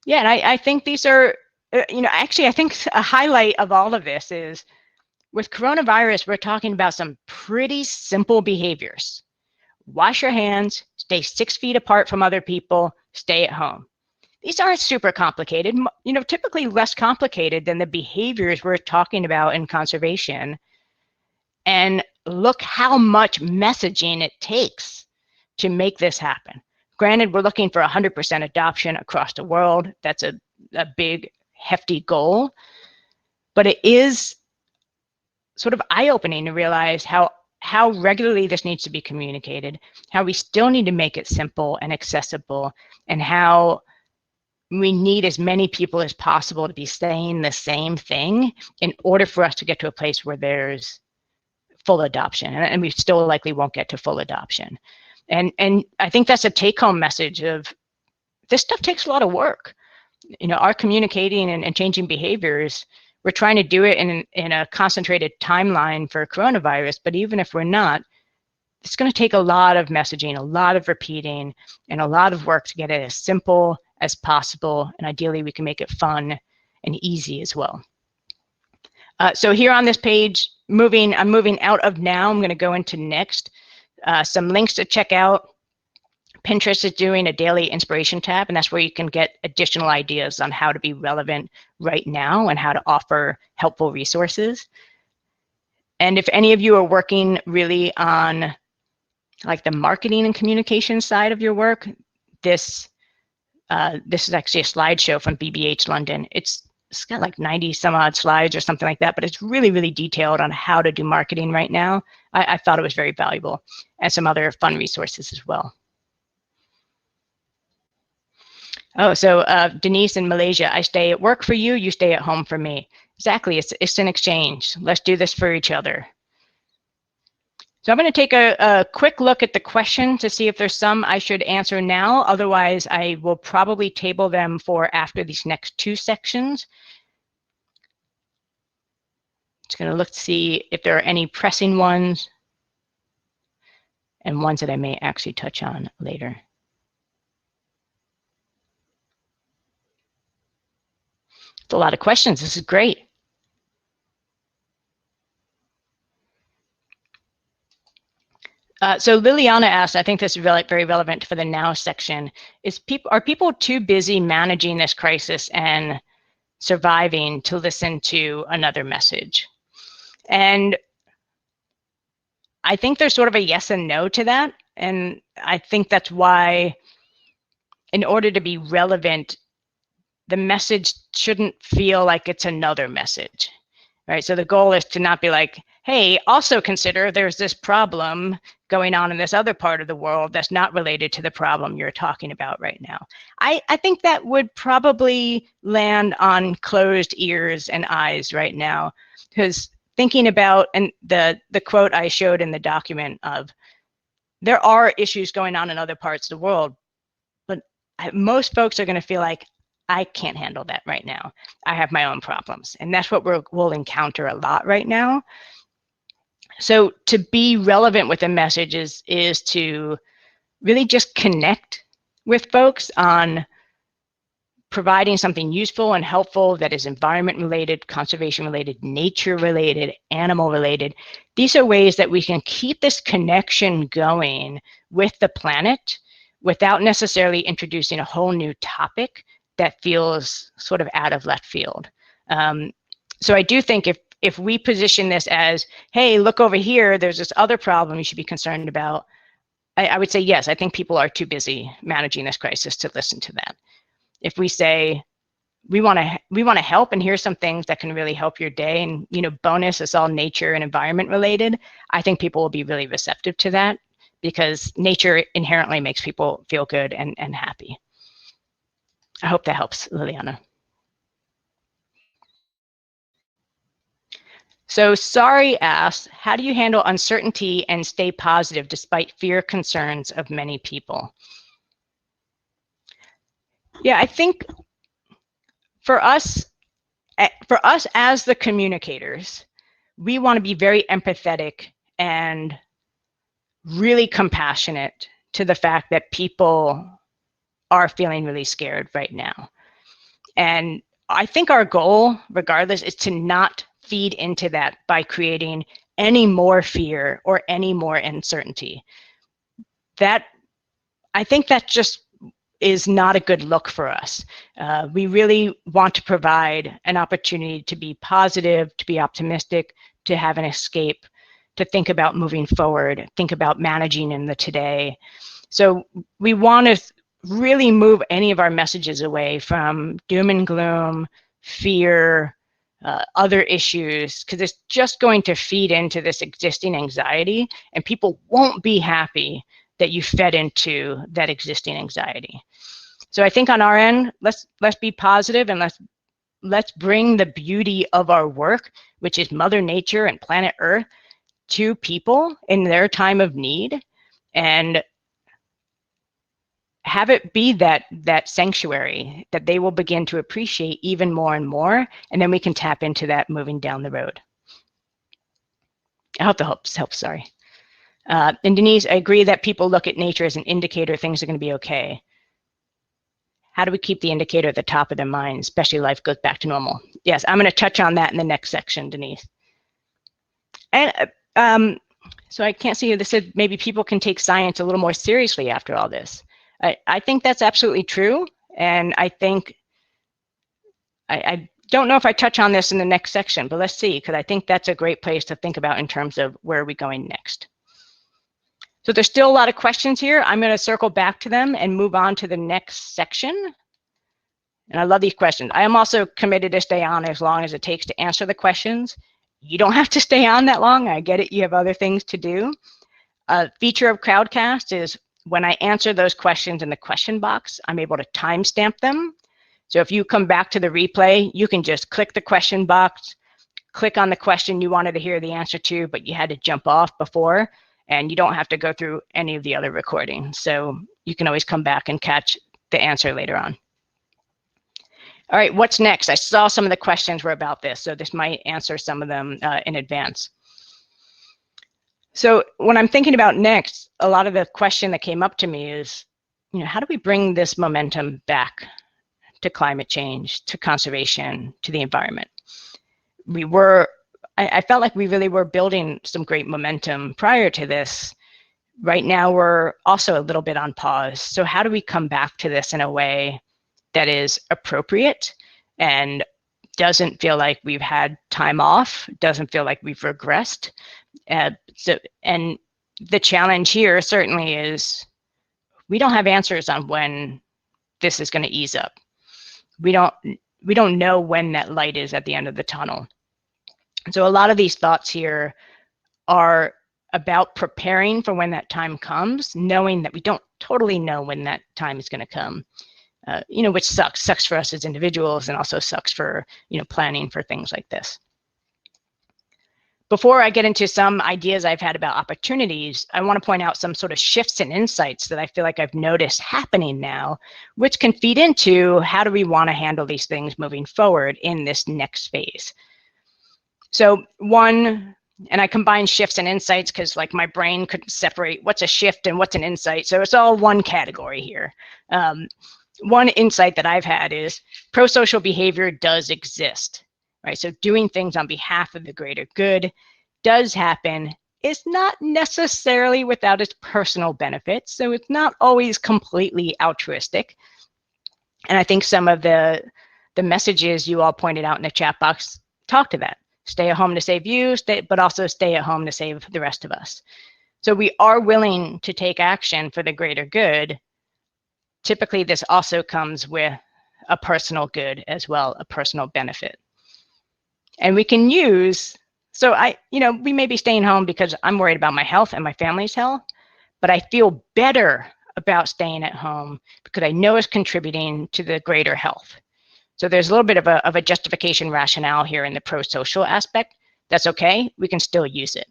Yeah, and I think these are actually I think a highlight of all of this is, with coronavirus, we're talking about some pretty simple behaviors. Wash your hands, stay 6 feet apart from other people, stay at home. These aren't super complicated, typically less complicated than the behaviors we're talking about in conservation. And look how much messaging it takes to make this happen. Granted, we're looking for 100% adoption across the world. That's a big, hefty goal. But it is sort of eye-opening to realize how regularly this needs to be communicated, how we still need to make it simple and accessible, and how we need as many people as possible to be saying the same thing in order for us to get to a place where there's full adoption. And we still likely won't get to full adoption. And I think that's a take-home message of this stuff takes a lot of work. Our communicating and changing behaviors, we're trying to do it in a concentrated timeline for coronavirus, but even if we're not, it's going to take a lot of messaging, a lot of repeating, and a lot of work to get it as simple as possible. And ideally, we can make it fun and easy as well. So here on this page, I'm moving out of now. I'm going to go into next. Some links to check out. Pinterest is doing a daily inspiration tab, and that's where you can get additional ideas on how to be relevant right now and how to offer helpful resources. And if any of you are working really on like the marketing and communication side of your work, this is actually a slideshow from BBH London. It's got like 90 some odd slides or something like that, but it's really, really detailed on how to do marketing right now. I thought it was very valuable, and some other fun resources as well. Oh, so Denise in Malaysia, I stay at work for you, you stay at home for me. Exactly, it's an exchange. Let's do this for each other. So I'm going to take a quick look at the question to see if there's some I should answer now. Otherwise, I will probably table them for after these next two sections. Just going to look to see if there are any pressing ones and ones that I may actually touch on later. It's a lot of questions. This is great. So Liliana asked, I think this is very relevant for the now section, are people too busy managing this crisis and surviving to listen to another message? And I think there's sort of a yes and no to that. And I think that's why, in order to be relevant, the message shouldn't feel like it's another message, right? So the goal is to not be like, hey, also consider there's this problem going on in this other part of the world that's not related to the problem you're talking about right now. I think that would probably land on closed ears and eyes right now, because thinking about, and the quote I showed in the document of, there are issues going on in other parts of the world, but most folks are going to feel like, I can't handle that right now. I have my own problems. And that's what we'll encounter a lot right now. So to be relevant with a message is to really just connect with folks on providing something useful and helpful that is environment related, conservation related, nature related, animal related. These are ways that we can keep this connection going with the planet without necessarily introducing a whole new topic that feels sort of out of left field. So I do think if we position this as, hey, look over here, there's this other problem you should be concerned about, I would say, yes, I think people are too busy managing this crisis to listen to that. If we say, we want to help, and here's some things that can really help your day, and bonus, it's all nature and environment related, I think people will be really receptive to that, because nature inherently makes people feel good and happy. I hope that helps, Liliana. So Sari asks, how do you handle uncertainty and stay positive despite fear concerns of many people? Yeah, I think for us as the communicators, we want to be very empathetic and really compassionate to the fact that people are feeling really scared right now. And I think our goal, regardless, is to not feed into that by creating any more fear or any more uncertainty. I think that just is not a good look for us. We really want to provide an opportunity to be positive, to be optimistic, to have an escape, to think about moving forward, think about managing in the today. So we want to really move any of our messages away from doom and gloom, fear, other issues, because it's just going to feed into this existing anxiety, and people won't be happy that you fed into that existing anxiety. So I think on our end, let's be positive, and let's bring the beauty of our work, which is Mother Nature and planet Earth, to people in their time of need, and have it be that sanctuary that they will begin to appreciate even more and more, and then we can tap into that moving down the road. I hope that helps. Sorry. And Denise, I agree that people look at nature as an indicator things are going to be okay. How do we keep the indicator at the top of their mind, especially life goes back to normal? Yes, I'm going to touch on that in the next section, Denise. And so I can't see, this said maybe people can take science a little more seriously after all this. I think that's absolutely true. And I think, I don't know if I touch on this in the next section, but let's see, because I think that's a great place to think about in terms of where are we going next. So there's still a lot of questions here. I'm going to circle back to them and move on to the next section. And I love these questions. I am also committed to stay on as long as it takes to answer the questions. You don't have to stay on that long. I get it. You have other things to do. A feature of Crowdcast is when I answer those questions in the question box, I'm able to timestamp them. So if you come back to the replay, you can just click the question box, click on the question you wanted to hear the answer to, but you had to jump off before, and you don't have to go through any of the other recordings. So you can always come back and catch the answer later on. All right, what's next? I saw some of the questions were about this, so this might answer some of them in advance. So when I'm thinking about next, a lot of the question that came up to me is, how do we bring this momentum back to climate change, to conservation, to the environment? I felt like we really were building some great momentum prior to this. Right now, we're also a little bit on pause. So how do we come back to this in a way that is appropriate and doesn't feel like we've had time off, doesn't feel like we've regressed? And the challenge here certainly is we don't have answers on when this is going to ease up. We don't know when that light is at the end of the tunnel. So a lot of these thoughts here are about preparing for when that time comes, knowing that we don't totally know when that time is going to come, which sucks for us as individuals, and also sucks for, planning for things like this. Before I get into some ideas I've had about opportunities, I want to point out some sort of shifts and insights that I feel like I've noticed happening now, which can feed into how do we want to handle these things moving forward in this next phase. So one, and I combine shifts and insights because like my brain couldn't separate what's a shift and what's an insight. So it's all one category here. One insight that I've had is pro-social behavior does exist. Right, so doing things on behalf of the greater good does happen. It's not necessarily without its personal benefits, so it's not always completely altruistic. And I think some of the messages you all pointed out in the chat box talk to that. Stay at home to save you, but also stay at home to save the rest of us. So we are willing to take action for the greater good. Typically, this also comes with a personal good as well, a personal benefit. And we can use, so we may be staying home because I'm worried about my health and my family's health, but I feel better about staying at home because I know it's contributing to the greater health. So there's a little bit of a justification rationale here in the pro-social aspect. That's okay, we can still use it.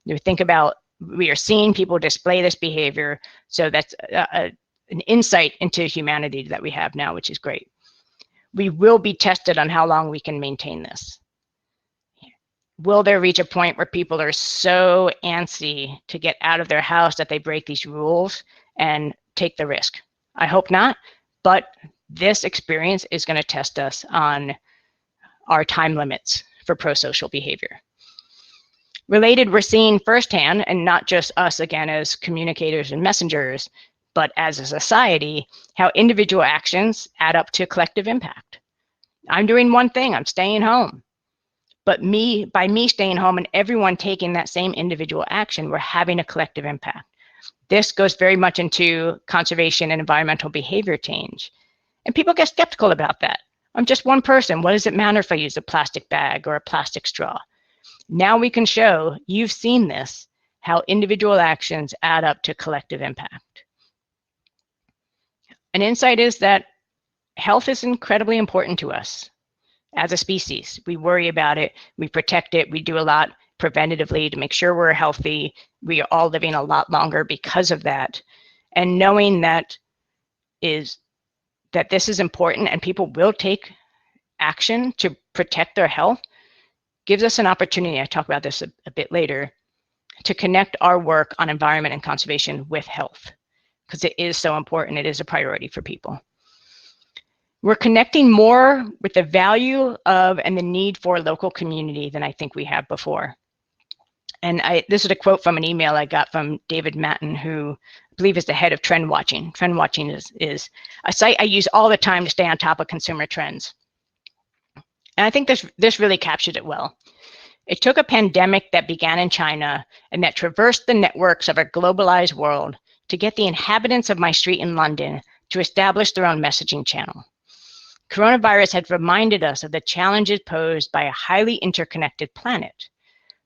You think about, we are seeing people display this behavior, so that's an insight into humanity that we have now, which is great. We will be tested on how long we can maintain this. Will there reach a point where people are so antsy to get out of their house that they break these rules and take the risk? I hope not, but this experience is going to test us on our time limits for pro-social behavior. Related, we're seeing firsthand, and not just us again as communicators and messengers, but as a society, how individual actions add up to collective impact. I'm doing one thing, I'm staying home. But by me staying home and everyone taking that same individual action, we're having a collective impact. This goes very much into conservation and environmental behavior change. And people get skeptical about that. I'm just one person. What does it matter if I use a plastic bag or a plastic straw? Now we can show, you've seen this, how individual actions add up to collective impact. An insight is that health is incredibly important to us. As a species, we worry about it, we protect it, we do a lot preventatively to make sure we're healthy. We are all living a lot longer because of that. And knowing that this is important and people will take action to protect their health gives us an opportunity, I talk about this a bit later, to connect our work on environment and conservation with health, because it is so important. It is a priority for people. We're connecting more with the value of and the need for local community than I think we have before. And this is a quote from an email I got from David Matten, who I believe is the head of Trend Watching. Trend Watching is a site I use all the time to stay on top of consumer trends. And I think this really captured it well. It took a pandemic that began in China and that traversed the networks of a globalized world to get the inhabitants of my street in London to establish their own messaging channel. Coronavirus had reminded us of the challenges posed by a highly interconnected planet,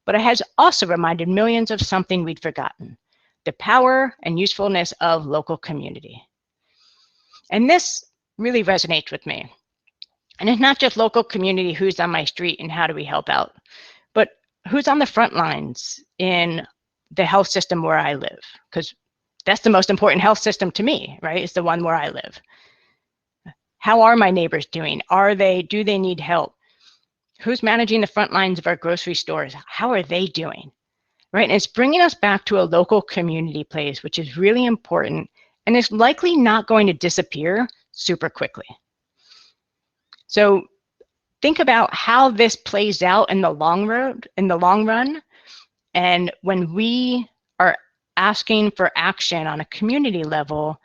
but it has also reminded millions of something we'd forgotten: the power and usefulness of local community. And this really resonates with me. And it's not just local community, who's on my street and how do we help out, but who's on the front lines in the health system where I live, because that's the most important health system to me, right? It's the one where I live. How are my neighbors doing? Do they need help? Who's managing the front lines of our grocery stores? How are they doing? Right? And it's bringing us back to a local community place, which is really important and is likely not going to disappear super quickly. So think about how this plays out in the long run. And when we are asking for action on a community level,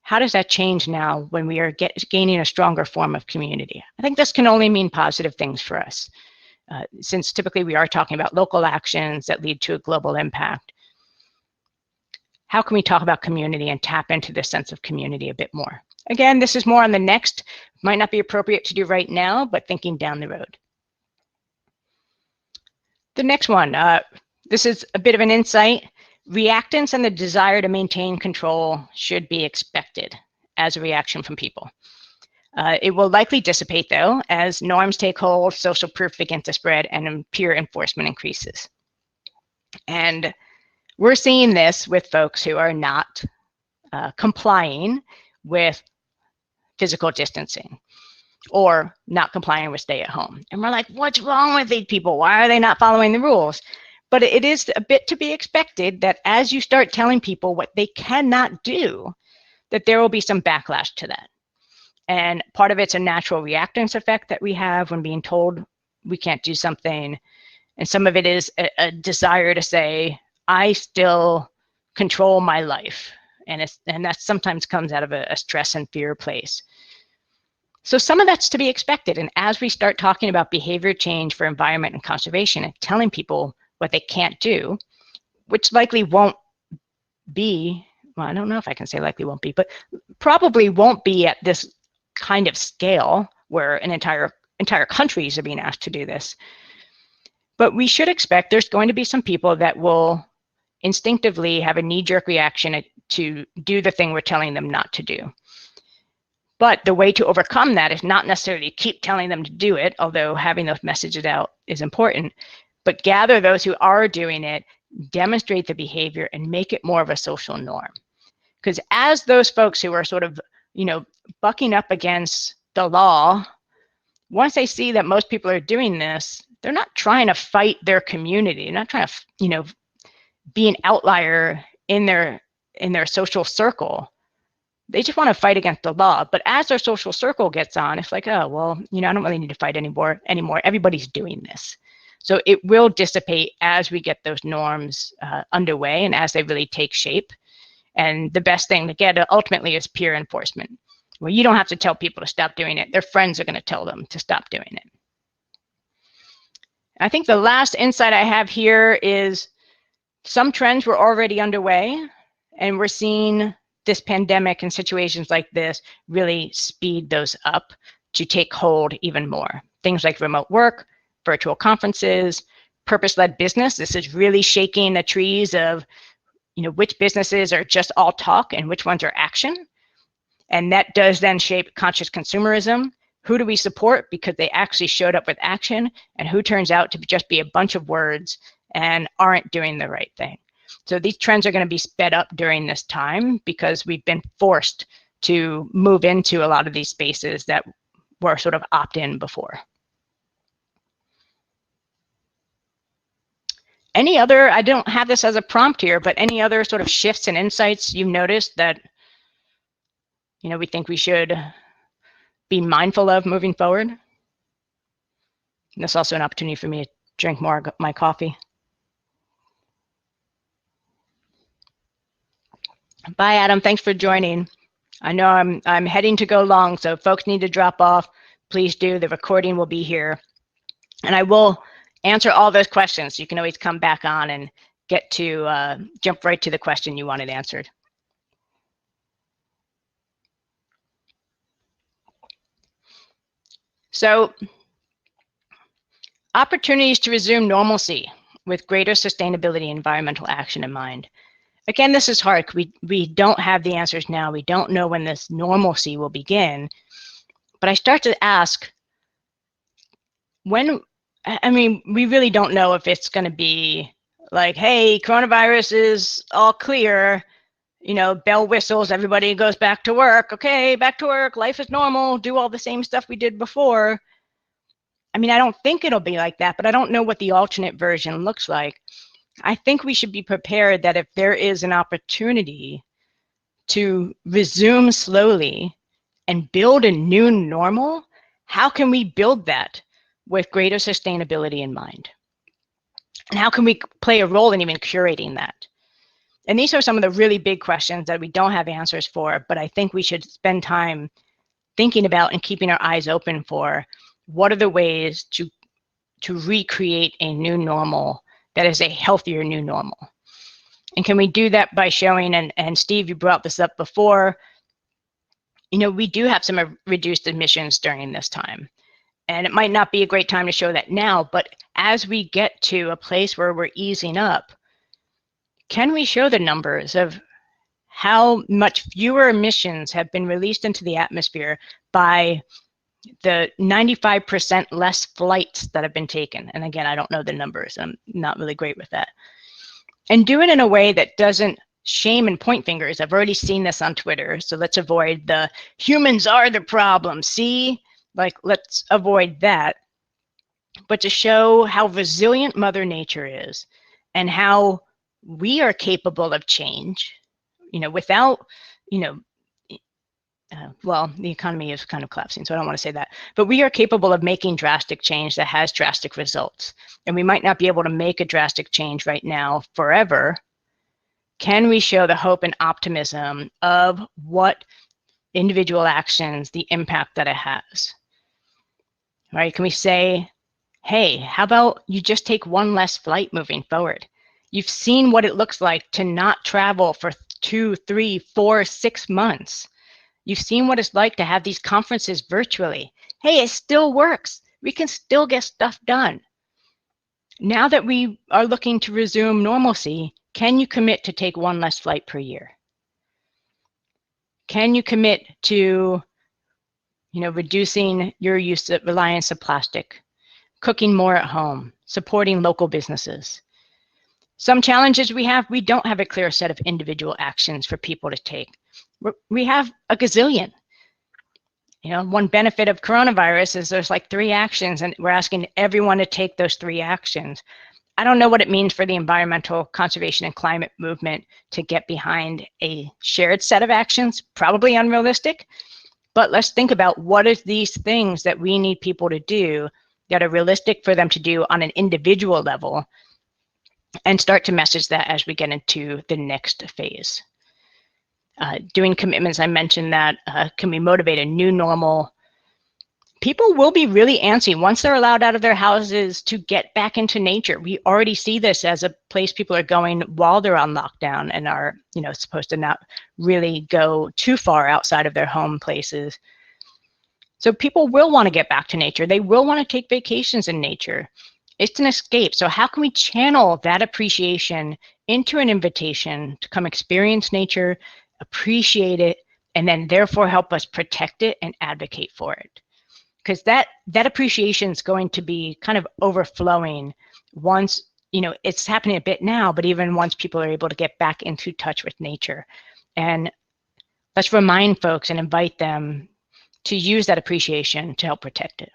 how does that change now when we are gaining a stronger form of community? I think this can only mean positive things for us, since typically we are talking about local actions that lead to a global impact. How can we talk about community and tap into this sense of community a bit more? Again, this is more on the next, might not be appropriate to do right now, but thinking down the road. The next one, this is a bit of an insight. Reactance and the desire to maintain control should be expected as a reaction from people. It will likely dissipate, though, as norms take hold, social proof begins to spread, and peer enforcement increases. And we're seeing this with folks who are not complying with physical distancing or not complying with stay at home. And we're like, what's wrong with these people? Why are they not following the rules? But it is a bit to be expected that as you start telling people what they cannot do, that there will be some backlash to that. And part of it's a natural reactance effect that we have when being told we can't do something. And some of it is a desire to say, I still control my life. And that sometimes comes out of a stress and fear place. So some of that's to be expected. And as we start talking about behavior change for environment and conservation and telling people what they can't do, which likely won't be, well, I don't know if I can say likely won't be, but probably won't be at this kind of scale where an entire countries are being asked to do this. But we should expect there's going to be some people that will instinctively have a knee-jerk reaction to do the thing we're telling them not to do. But the way to overcome that is not necessarily keep telling them to do it, although having those messages out is important, but gather those who are doing it, demonstrate the behavior, and make it more of a social norm. Because as those folks who are sort of, bucking up against the law, once they see that most people are doing this, they're not trying to fight their community. They're not trying to, be an outlier in their social circle. They just want to fight against the law. But as their social circle gets on, it's like, oh, well, I don't really need to fight anymore. Everybody's doing this. So it will dissipate as we get those norms underway and as they really take shape. And the best thing to get ultimately is peer enforcement, where you don't have to tell people to stop doing it. Their friends are going to tell them to stop doing it. I think the last insight I have here is some trends were already underway, and we're seeing this pandemic and situations like this really speed those up to take hold even more. Things like remote work, virtual conferences, purpose-led business. This is really shaking the trees of, which businesses are just all talk and which ones are action. And that does then shape conscious consumerism. Who do we support because they actually showed up with action, and who turns out to just be a bunch of words and aren't doing the right thing? So these trends are going to be sped up during this time because we've been forced to move into a lot of these spaces that were sort of opt-in before. Any other, I don't have this as a prompt here, but any other sort of shifts and insights you've noticed that, we think we should be mindful of moving forward? And this is also an opportunity for me to drink more of my coffee. Bye, Adam. Thanks for joining. I know I'm heading to go long, so if folks need to drop off, please do. The recording will be here. And I will answer all those questions. You can always come back on and get to jump right to the question you wanted answered. So, opportunities to resume normalcy with greater sustainability and environmental action in mind. Again, this is hard. We don't have the answers now. We don't know when this normalcy will begin. But I start to ask, we really don't know if it's going to be like, hey, coronavirus is all clear, bell whistles, everybody goes back to work. Okay, back to work, life is normal, do all the same stuff we did before. I don't think it'll be like that, but I don't know what the alternate version looks like. I think we should be prepared that if there is an opportunity to resume slowly and build a new normal, how can we build that with greater sustainability in mind? And how can we play a role in even curating that? And these are some of the really big questions that we don't have answers for, but I think we should spend time thinking about and keeping our eyes open for what are the ways to recreate a new normal that is a healthier new normal. And can we do that by showing, and Steve, you brought this up before, we do have some reduced emissions during this time. And it might not be a great time to show that now, but as we get to a place where we're easing up, can we show the numbers of how much fewer emissions have been released into the atmosphere by the 95% less flights that have been taken? And again, I don't know the numbers. I'm not really great with that. And do it in a way that doesn't shame and point fingers. I've already seen this on Twitter, so let's avoid the humans are the problem. See, let's avoid that. But to show how resilient Mother Nature is and how we are capable of change, without, well, the economy is kind of collapsing, so I don't want to say that, but we are capable of making drastic change that has drastic results. And we might not be able to make a drastic change right now forever. Can we show the hope and optimism of what individual actions, the impact that it has? Right? Can we say, hey, how about you just take one less flight moving forward? You've seen what it looks like to not travel for 2, 3, 4, 6 months. You've seen what it's like to have these conferences virtually. Hey, it still works. We can still get stuff done. Now that we are looking to resume normalcy, can you commit to take one less flight per year? Can you commit to, reducing your reliance of plastic, cooking more at home, supporting local businesses? Some challenges we don't have a clear set of individual actions for people to take. We have a gazillion. One benefit of coronavirus is there's 3 actions, and we're asking everyone to take those 3 actions. I don't know what it means for the environmental conservation and climate movement to get behind a shared set of actions, probably unrealistic, but let's think about what are these things that we need people to do that are realistic for them to do on an individual level, and start to message that as we get into the next phase. Doing commitments, I mentioned that, can we motivate a new normal? People will be really antsy once they're allowed out of their houses to get back into nature. We already see this as a place people are going while they're on lockdown and are, supposed to not really go too far outside of their home places. So people will want to get back to nature. They will want to take vacations in nature. It's an escape. So how can we channel that appreciation into an invitation to come experience nature, appreciate it, and then therefore help us protect it and advocate for it? Because that appreciation is going to be kind of overflowing once, it's happening a bit now, but even once people are able to get back into touch with nature. And let's remind folks and invite them to use that appreciation to help protect it.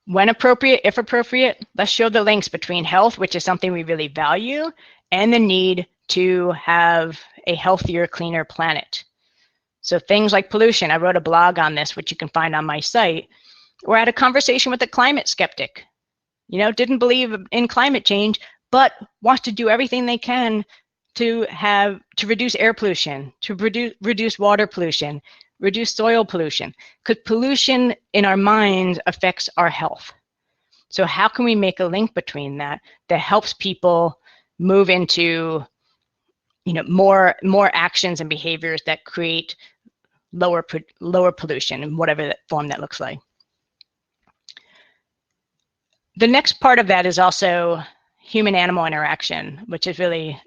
When appropriate, if appropriate, let's show the links between health, which is something we really value, and the need to have a healthier, cleaner planet. So things like pollution, I wrote a blog on this, which you can find on my site, or I had a conversation with a climate skeptic, didn't believe in climate change, but wants to do everything they can to reduce air pollution, to reduce water pollution, reduce soil pollution, because pollution in our minds affects our health. So how can we make a link between that helps people move into more actions and behaviors that create lower pollution in whatever that form that looks like. The next part of that is also human-animal interaction, which is really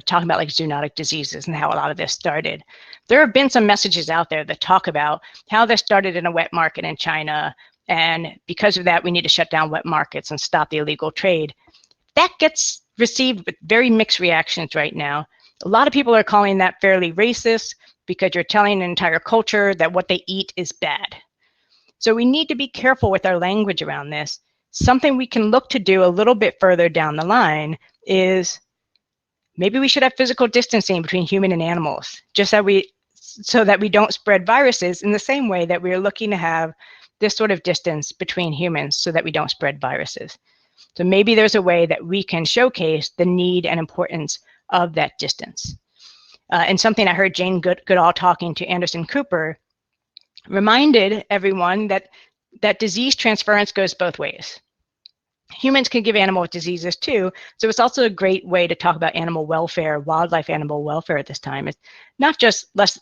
talking about like zoonotic diseases and how a lot of this started. There have been some messages out there that talk about how this started in a wet market in China, and because of that, we need to shut down wet markets and stop the illegal trade. That gets received with very mixed reactions right now. A lot of people are calling that fairly racist because you're telling an entire culture that what they eat is bad. So we need to be careful with our language around this. Something we can look to do a little bit further down the line is maybe we should have physical distancing between human and animals, so that we don't spread viruses in the same way that we're looking to have this sort of distance between humans so that we don't spread viruses. So maybe there's a way that we can showcase the need and importance of that distance. And something I heard Jane Goodall talking to Anderson Cooper reminded everyone that disease transference goes both ways. Humans can give animals diseases too, so it's also a great way to talk about animal welfare, wildlife animal welfare at this time. It's not just let's,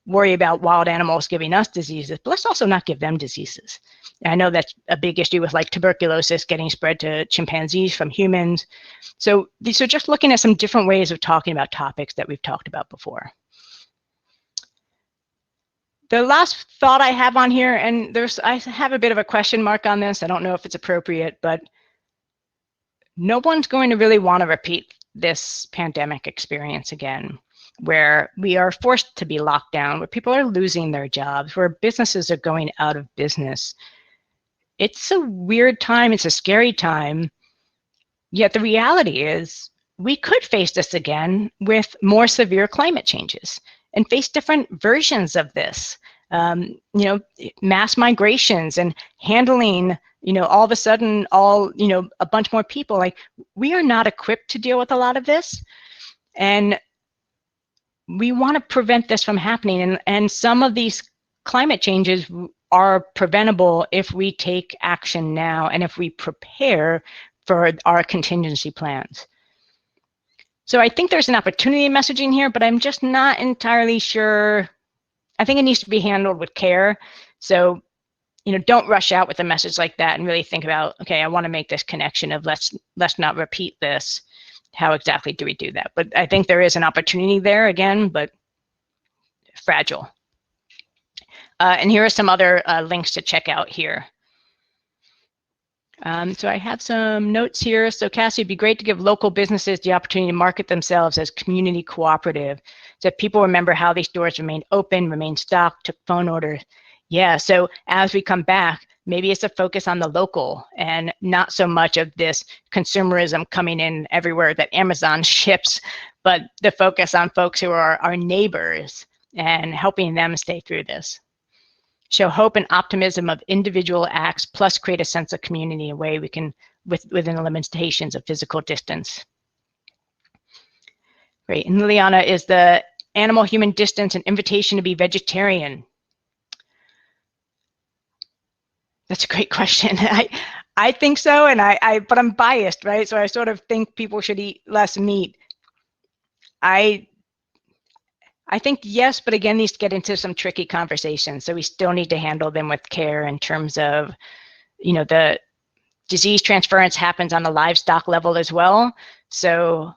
worry about wild animals giving us diseases, but let's also not give them diseases. And I know that's a big issue with like tuberculosis getting spread to chimpanzees from humans. So these are just looking at some different ways of talking about topics that we've talked about before. The last thought I have on here, and I have a bit of a question mark on this. I don't know if it's appropriate, but no one's going to really want to repeat this pandemic experience again, where we are forced to be locked down, where people are losing their jobs, where businesses are going out of business. It's a weird time. It's a scary time. Yet the reality is we could face this again with more severe climate changes and face different versions of this. Mass migrations and handling, all of a sudden, a bunch more people. Like, we are not equipped to deal with a lot of this. And we want to prevent this from happening. And some of these climate changes are preventable if we take action now and if we prepare for our contingency plans. So I think there's an opportunity messaging here, but I'm just not entirely sure. I think it needs to be handled with care. So, don't rush out with a message like that and really think about, okay, I want to make this connection of let's not repeat this. How exactly do we do that? But I think there is an opportunity there again, but fragile. And here are some other links to check out here. So I have some notes here. So Cassie, it'd be great to give local businesses the opportunity to market themselves as community cooperative, so that people remember how these stores remained open, remained stocked, took phone orders. Yeah, so as we come back, maybe it's a focus on the local and not so much of this consumerism coming in everywhere that Amazon ships, but the focus on folks who are our neighbors and helping them stay through this. Show hope and optimism of individual acts, plus create a sense of community, a way we can, within the limitations of physical distance. Great, and Liliana, is the animal-human distance an invitation to be vegetarian? That's a great question. I think so, and but I'm biased, right? So I sort of think people should eat less meat. I think yes, but again, these get into some tricky conversations. So we still need to handle them with care in terms of, the disease transference happens on the livestock level as well. So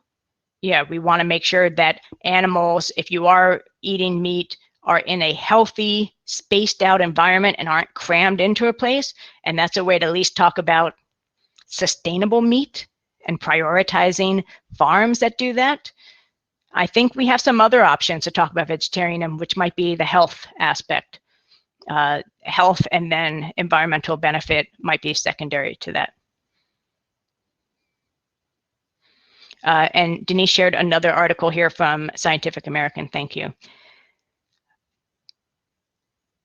yeah, we want to make sure that animals, if you are eating meat, are in a healthy, spaced out environment and aren't crammed into a place. And that's a way to at least talk about sustainable meat and prioritizing farms that do that. I think we have some other options to talk about vegetarianism, which might be the health aspect. health and then environmental benefit might be secondary to that. And Denise shared another article here from Scientific American. Thank you.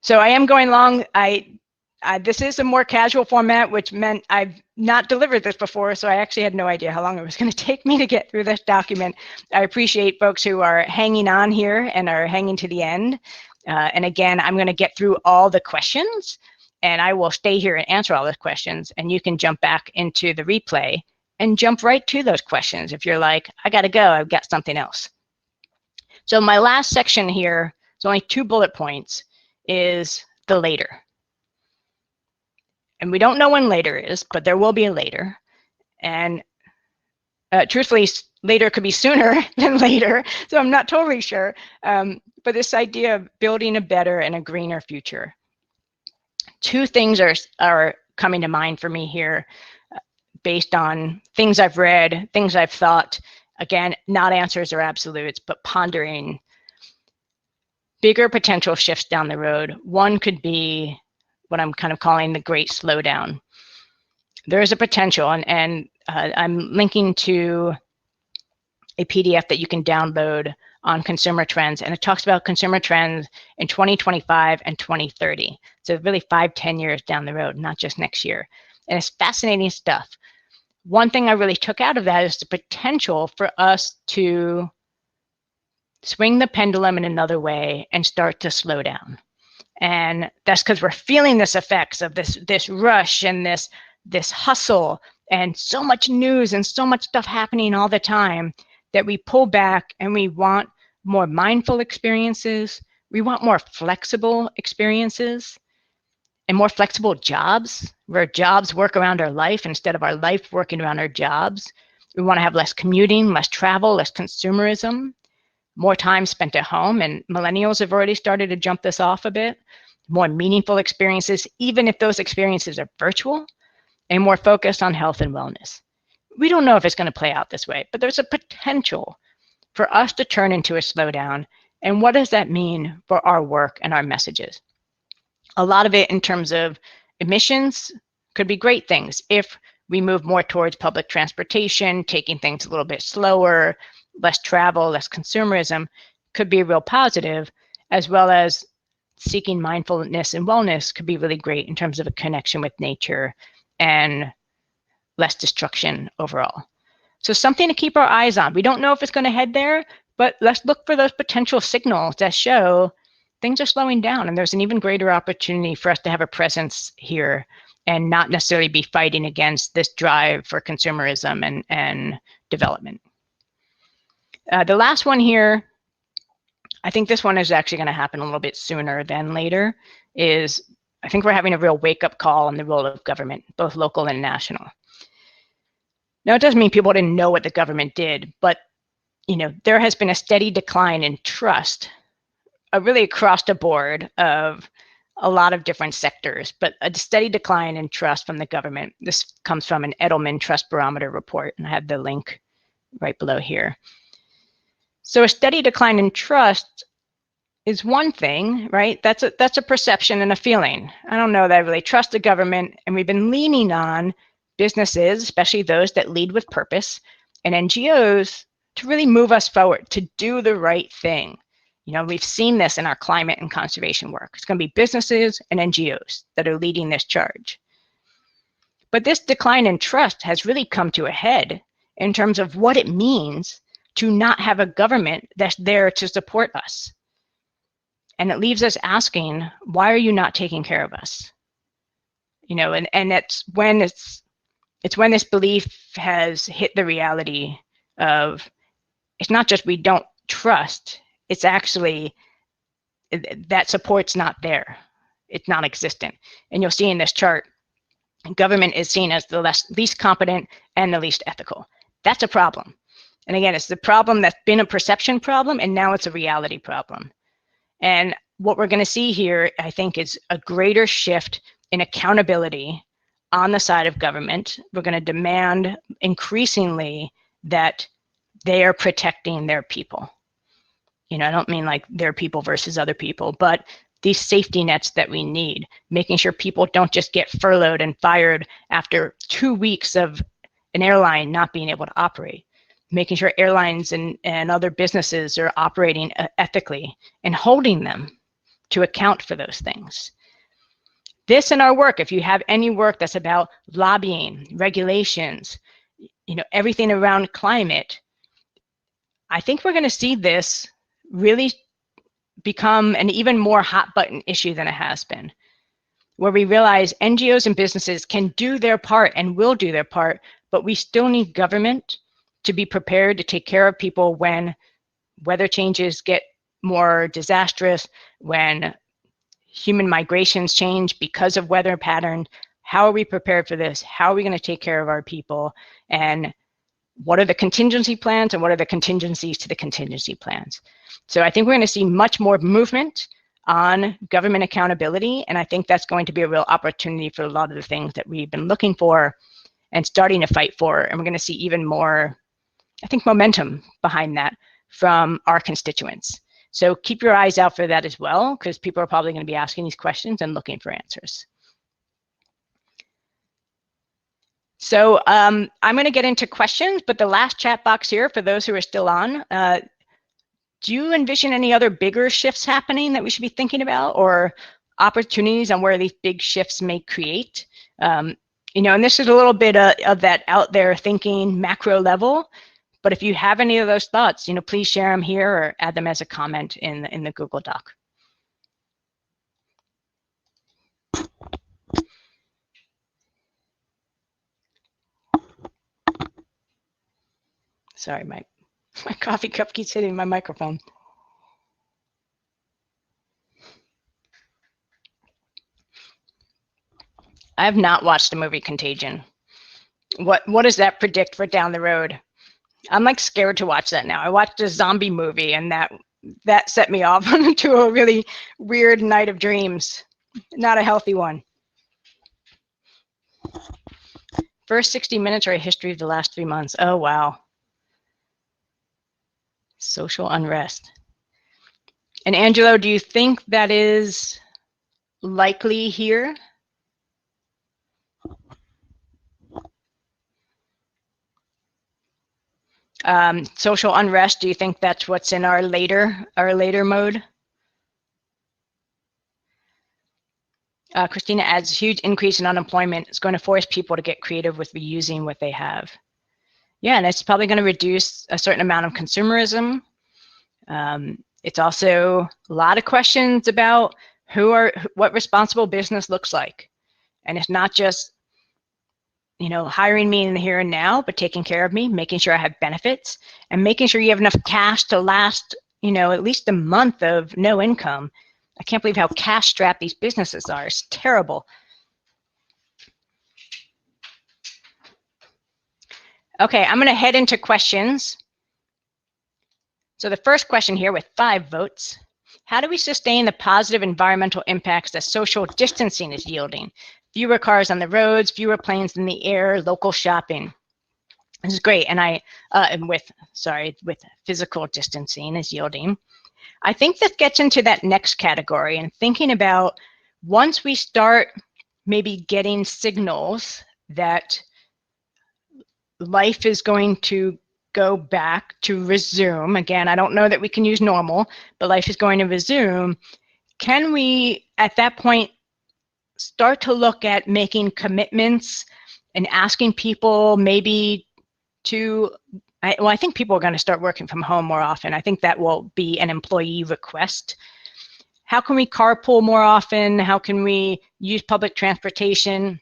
So I am going long. This is a more casual format, which meant I've not delivered this before, so I actually had no idea how long it was going to take me to get through this document. I appreciate folks who are hanging on here and are hanging to the end. And again, I'm going to get through all the questions, and I will stay here and answer all those questions, and you can jump back into the replay and jump right to those questions if you're like, I got to go, I've got something else. So my last section here, it's only 2 bullet points, is the later. And we don't know when later is, but there will be a later. And truthfully, later could be sooner than later, so I'm not totally sure. But this idea of building a better and a greener future. 2 things are coming to mind for me here based on things I've read, things I've thought. Again, not answers or absolutes, but pondering bigger potential shifts down the road. One could be what I'm kind of calling the Great Slowdown. There is a potential, and I'm linking to a PDF that you can download on consumer trends, and it talks about consumer trends in 2025 and 2030. So really 5-10 years down the road, not just next year. And it's fascinating stuff. One thing I really took out of that is the potential for us to swing the pendulum in another way and start to slow down. And that's because we're feeling this effects of this rush and this hustle and so much news and so much stuff happening all the time that we pull back and we want more mindful experiences. We want more flexible experiences and more flexible jobs where jobs work around our life instead of our life working around our jobs. We want to have less commuting, less travel, less consumerism, more time spent at home. And millennials have already started to jump this off a bit. More meaningful experiences, even if those experiences are virtual, and more focused on health and wellness. We don't know if it's going to play out this way, but there's a potential for us to turn into a slowdown. And what does that mean for our work and our messages? A lot of it in terms of emissions could be great things if we move more towards public transportation, taking things a little bit slower, less travel, less consumerism, could be a real positive, as well as seeking mindfulness and wellness could be really great in terms of a connection with nature and less destruction overall. So something to keep our eyes on. We don't know if it's going to head there, but let's look for those potential signals that show things are slowing down, and there's an even greater opportunity for us to have a presence here and not necessarily be fighting against this drive for consumerism and development. The last one here, I think this one is actually going to happen a little bit sooner than later, is I think we're having a real wake-up call on the role of government, both local and national. Now, it doesn't mean people didn't know what the government did, but there has been a steady decline in trust, really across the board of a lot of different sectors, but a steady decline in trust from the government. This comes from an Edelman Trust Barometer report, and I have the link right below here. So a steady decline in trust is one thing, right? That's a perception and a feeling. I don't know that I really trust the government, and we've been leaning on businesses, especially those that lead with purpose, and NGOs to really move us forward, to do the right thing. We've seen this in our climate and conservation work. It's going to be businesses and NGOs that are leading this charge. But this decline in trust has really come to a head in terms of what it means to not have a government that's there to support us. And it leaves us asking, why are you not taking care of us? And it's when it's when this belief has hit the reality of, it's not just we don't trust, it's actually that support's not there. It's non-existent. And you'll see in this chart, government is seen as the least competent and the least ethical. That's a problem. And again, it's the problem that's been a perception problem, and now it's a reality problem. And what we're going to see here, I think, is a greater shift in accountability on the side of government. We're going to demand increasingly that they are protecting their people. I don't mean like their people versus other people, but these safety nets that we need, making sure people don't just get furloughed and fired after 2 weeks of an airline not being able to operate, making sure airlines and other businesses are operating ethically and holding them to account for those things. This in our work, if you have any work that's about lobbying, regulations, everything around climate, I think we're going to see this really become an even more hot button issue than it has been, where we realize NGOs and businesses can do their part and will do their part, but we still need government to be prepared to take care of people when weather changes get more disastrous, when human migrations change because of weather pattern. How are we prepared for this? How are we going to take care of our people? And what are the contingency plans and what are the contingencies to the contingency plans? So I think we're going to see much more movement on government accountability. And I think that's going to be a real opportunity for a lot of the things that we've been looking for and starting to fight for. And we're going to see even more, I think, momentum behind that from our constituents. So keep your eyes out for that as well, because people are probably going to be asking these questions and looking for answers. So I'm going to get into questions, but the last chat box here, for those who are still on, do you envision any other bigger shifts happening that we should be thinking about, or opportunities on where these big shifts may create? And this is a little bit of that out there thinking macro level. But if you have any of those thoughts, please share them here or add them as a comment in the Google Doc. Sorry, my coffee cup keeps hitting my microphone. I have not watched the movie Contagion. What does that predict for down the road? I'm like scared to watch that now. I watched a zombie movie and that set me off into a really weird night of dreams. Not a healthy one. First 60 minutes are a history of the last 3 months. Oh, wow. Social unrest. And Angelo, do you think that is likely here? Social unrest, do you think that's what's in our later mode? Christina adds, huge increase in unemployment is going to force people to get creative with reusing what they have. Yeah, and it's probably going to reduce a certain amount of consumerism. It's also a lot of questions about what responsible business looks like. And it's not just, hiring me in the here and now, but taking care of me, making sure I have benefits, and making sure you have enough cash to last, at least a month of no income. I can't believe how cash strapped these businesses are. It's terrible. Okay, I'm going to head into questions. So the first question here with 5 votes, how do we sustain the positive environmental impacts that social distancing is yielding? Fewer cars on the roads, fewer planes in the air, local shopping. This is great. And with physical distancing is yielding. I think that gets into that next category and thinking about once we start maybe getting signals that life is going to go back to resume. Again, I don't know that we can use normal, but life is going to resume. Can we, at that point, start to look at making commitments and asking people maybe to, I think people are going to start working from home more often. I think that will be an employee request. How can we carpool more often? How can we use public transportation?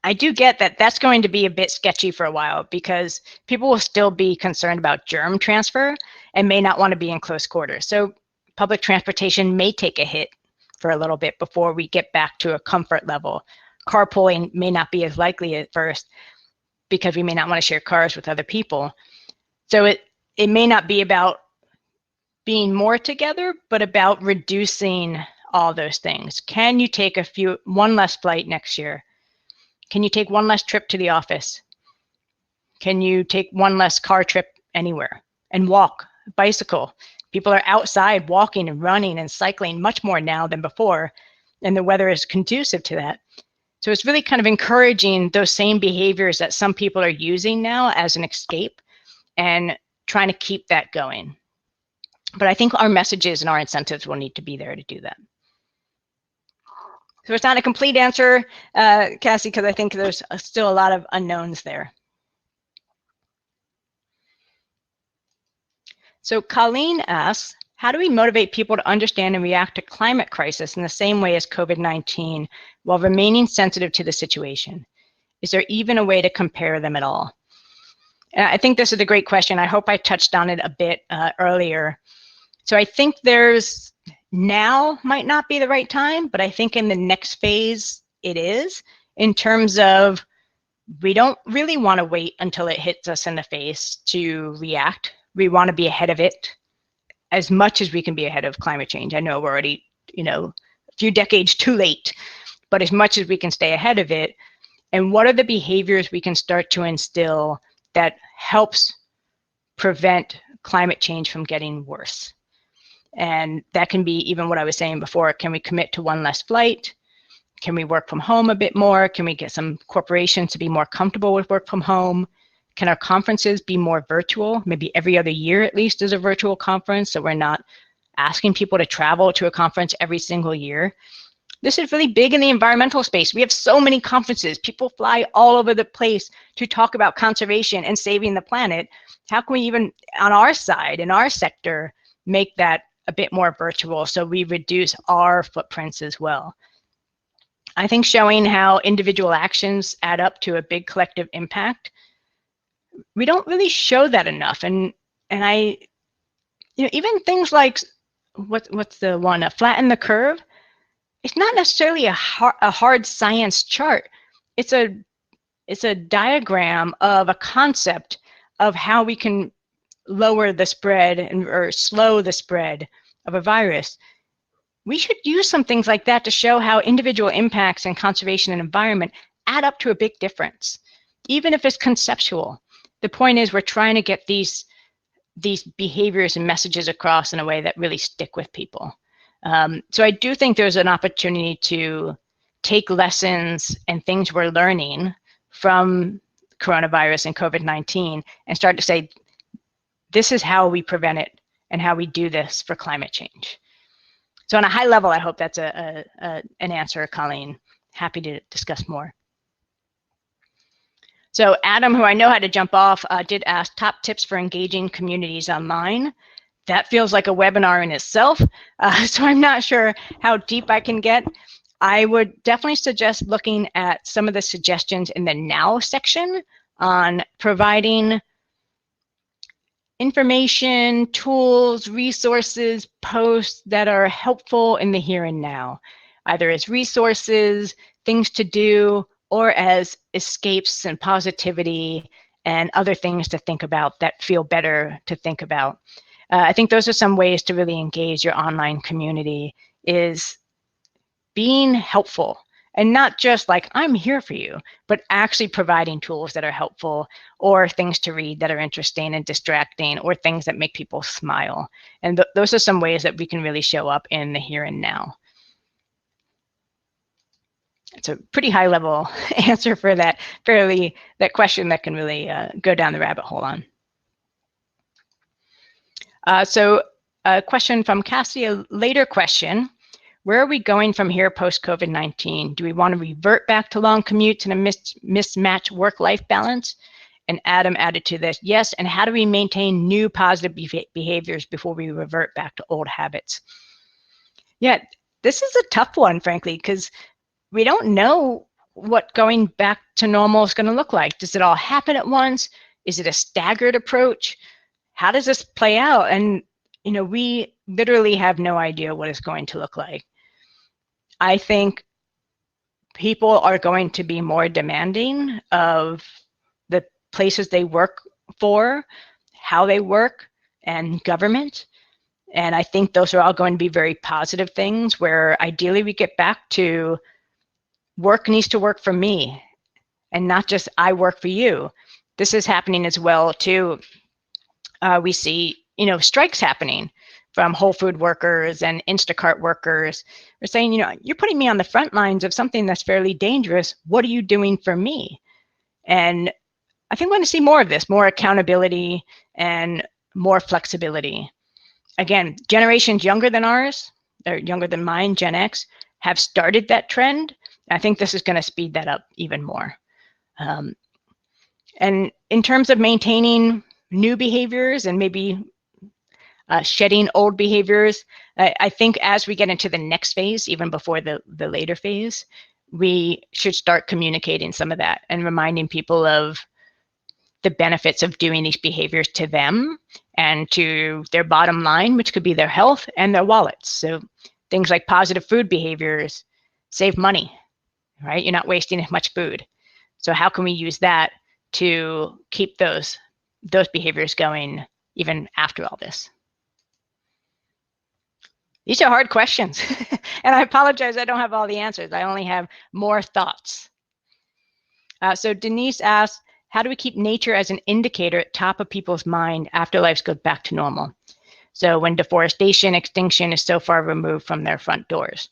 I do get that that's going to be a bit sketchy for a while because people will still be concerned about germ transfer and may not want to be in close quarters. So public transportation may take a hit for a little bit before we get back to a comfort level. Carpooling may not be as likely at first because we may not want to share cars with other people. So it may not be about being more together, but about reducing all those things. Can you take one less flight next year? Can you take one less trip to the office? Can you take one less car trip anywhere and walk, bicycle? People are outside walking and running and cycling much more now than before, and the weather is conducive to that. So it's really kind of encouraging those same behaviors that some people are using now as an escape and trying to keep that going. But I think our messages and our incentives will need to be there to do that. So it's not a complete answer, Cassie, because I think there's still a lot of unknowns there. So Colleen asks, how do we motivate people to understand and react to climate crisis in the same way as COVID-19 while remaining sensitive to the situation? Is there even a way to compare them at all? And I think this is a great question. I hope I touched on it a bit earlier. So I think now might not be the right time, but I think in the next phase it is, in terms of we don't really want to wait until it hits us in the face to react. We want to be ahead of it as much as we can be ahead of climate change. I know we're already, a few decades too late, but as much as we can stay ahead of it. And what are the behaviors we can start to instill that helps prevent climate change from getting worse? And that can be even what I was saying before. Can we commit to one less flight? Can we work from home a bit more? Can we get some corporations to be more comfortable with work from home? Can our conferences be more virtual? Maybe every other year at least is a virtual conference, so we're not asking people to travel to a conference every single year. This is really big in the environmental space. We have so many conferences. People fly all over the place to talk about conservation and saving the planet. How can we even, on our side, in our sector, make that a bit more virtual so we reduce our footprints as well? I think showing how individual actions add up to a big collective impact, we don't really show that enough. And I, even things like, what's the one, flatten the curve? It's not necessarily a hard science chart. It's a diagram of a concept of how we can lower the spread or slow the spread of a virus. We should use some things like that to show how individual impacts in conservation and environment add up to a big difference, even if it's conceptual. The point is we're trying to get these behaviors and messages across in a way that really stick with people. So I do think there's an opportunity to take lessons and things we're learning from coronavirus and COVID-19 and start to say, this is how we prevent it and how we do this for climate change. So on a high level, I hope that's an answer, Colleen. Happy to discuss more. So Adam, who I know had to jump off, did ask top tips for engaging communities online. That feels like a webinar in itself, so I'm not sure how deep I can get. I would definitely suggest looking at some of the suggestions in the now section on providing information, tools, resources, posts that are helpful in the here and now, either as resources, things to do, or as escapes and positivity and other things to think about that feel better to think about. I think those are some ways to really engage your online community, is being helpful and not just like, I'm here for you, but actually providing tools that are helpful or things to read that are interesting and distracting or things that make people smile. And those are some ways that we can really show up in the here and now. It's a pretty high level answer for that question that can really go down the rabbit hole on. So a question from Cassie, a later question. Where are we going from here post-COVID-19? Do we want to revert back to long commutes and a mismatched work-life balance? And Adam added to this, yes, and how do we maintain new positive behaviors before we revert back to old habits? Yeah, this is a tough one, frankly, because we don't know what going back to normal is going to look like. Does it all happen at once? Is it a staggered approach? How does this play out? And we literally have no idea what it's going to look like. I think people are going to be more demanding of the places they work for, how they work, and government. And I think those are all going to be very positive things where ideally we get back to work needs to work for me and not just I work for you. This is happening as well too. We see strikes happening from Whole Food workers and Instacart workers. They're saying, you're putting me on the front lines of something that's fairly dangerous. What are you doing for me? And I think we're going to see more of this, more accountability and more flexibility. Again, generations younger than ours, or younger than mine, Gen X, have started that trend. I think this is going to speed that up even more. And in terms of maintaining new behaviors and maybe shedding old behaviors, I think as we get into the next phase, even before the later phase, we should start communicating some of that and reminding people of the benefits of doing these behaviors to them and to their bottom line, which could be their health and their wallets. So things like positive food behaviors save money, right? You're not wasting as much food. So how can we use that to keep those behaviors going even after all this? These are hard questions. And I apologize, I don't have all the answers. I only have more thoughts. So Denise asks, how do we keep nature as an indicator at top of people's mind after life goes back to normal? So when deforestation, extinction is so far removed from their front doors.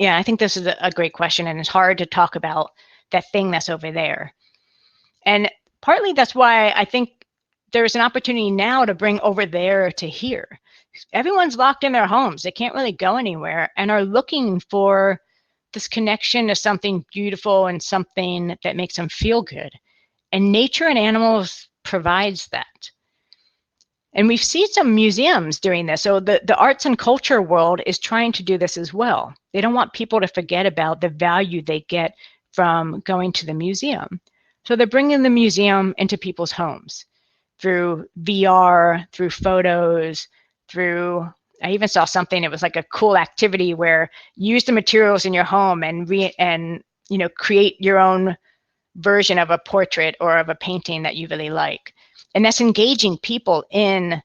Yeah, I think this is a great question, and it's hard to talk about that thing that's over there. And partly that's why I think there's an opportunity now to bring over there to here. Everyone's locked in their homes. They can't really go anywhere and are looking for this connection to something beautiful and something that makes them feel good. And nature and animals provides that. And we've seen some museums doing this. So the arts and culture world is trying to do this as well. They don't want people to forget about the value they get from going to the museum. So they're bringing the museum into people's homes through VR, through photos, through, I even saw something, it was like a cool activity where you use the materials in your home and create your own version of a portrait or of a painting that you really like. And that's engaging people in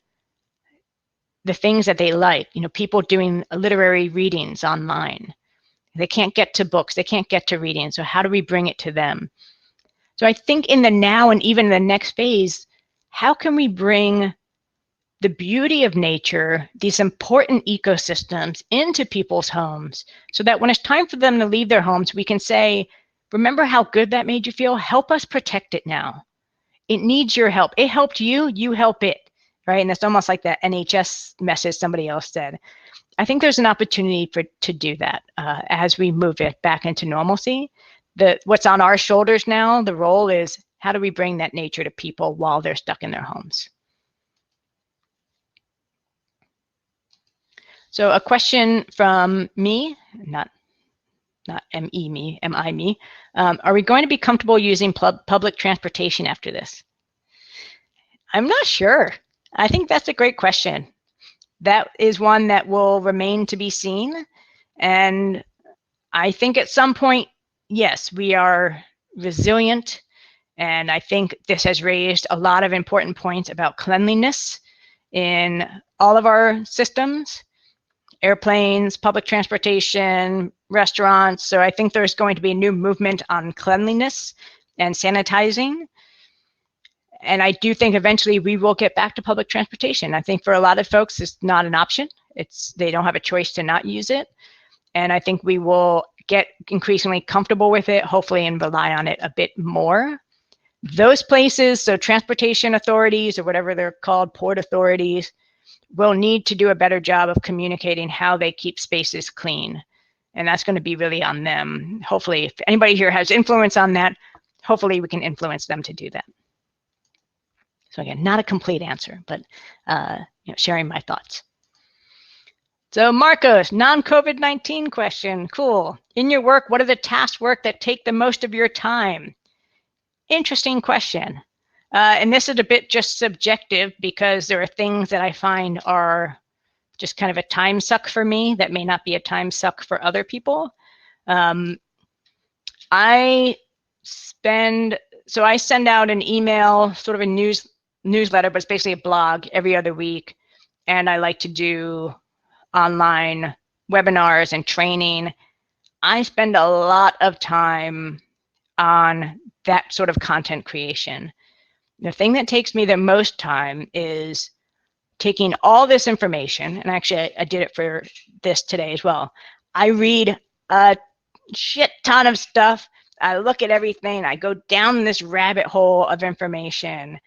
the things that they like, people doing literary readings online. They can't get to books, they can't get to reading. So how do we bring it to them? So I think in the now and even in the next phase, how can we bring the beauty of nature, these important ecosystems, into people's homes so that when it's time for them to leave their homes, we can say, remember how good that made you feel? Help us protect it now. It needs your help. It helped you, you help it, right? And it's almost like that NHS message somebody else said. I think there's an opportunity to do that as we move it back into normalcy. What's on our shoulders now, the role is, how do we bring that nature to people while they're stuck in their homes? So a question from me, not M-E me, M-I me. Are we going to be comfortable using public transportation after this? I'm not sure. I think that's a great question. That is one that will remain to be seen. And I think at some point, yes, we are resilient. And I think this has raised a lot of important points about cleanliness in all of our systems. Airplanes, public transportation, restaurants. So I think there's going to be a new movement on cleanliness and sanitizing. And I do think eventually we will get back to public transportation. I think for a lot of folks, it's not an option. They don't have a choice to not use it. And I think we will get increasingly comfortable with it, hopefully, and rely on it a bit more. Those places, so transportation authorities or whatever they're called, port authorities, will need to do a better job of communicating how they keep spaces clean. And that's going to be really on them. Hopefully, if anybody here has influence on that, hopefully we can influence them to do that. So again, not a complete answer, but sharing my thoughts. So Marcos, non-COVID-19 question, cool. In your work, what are the tasks that take the most of your time? Interesting question. And this is a bit just subjective because there are things that I find are just kind of a time suck for me that may not be a time suck for other people. I send out an email, sort of a newsletter, but it's basically a blog every other week. And I like to do online webinars and training. I spend a lot of time on that sort of content creation. The thing that takes me the most time is taking all this information, and actually I did it for this today as well. I read a shit ton of stuff. I look at everything. I go down this rabbit hole of information,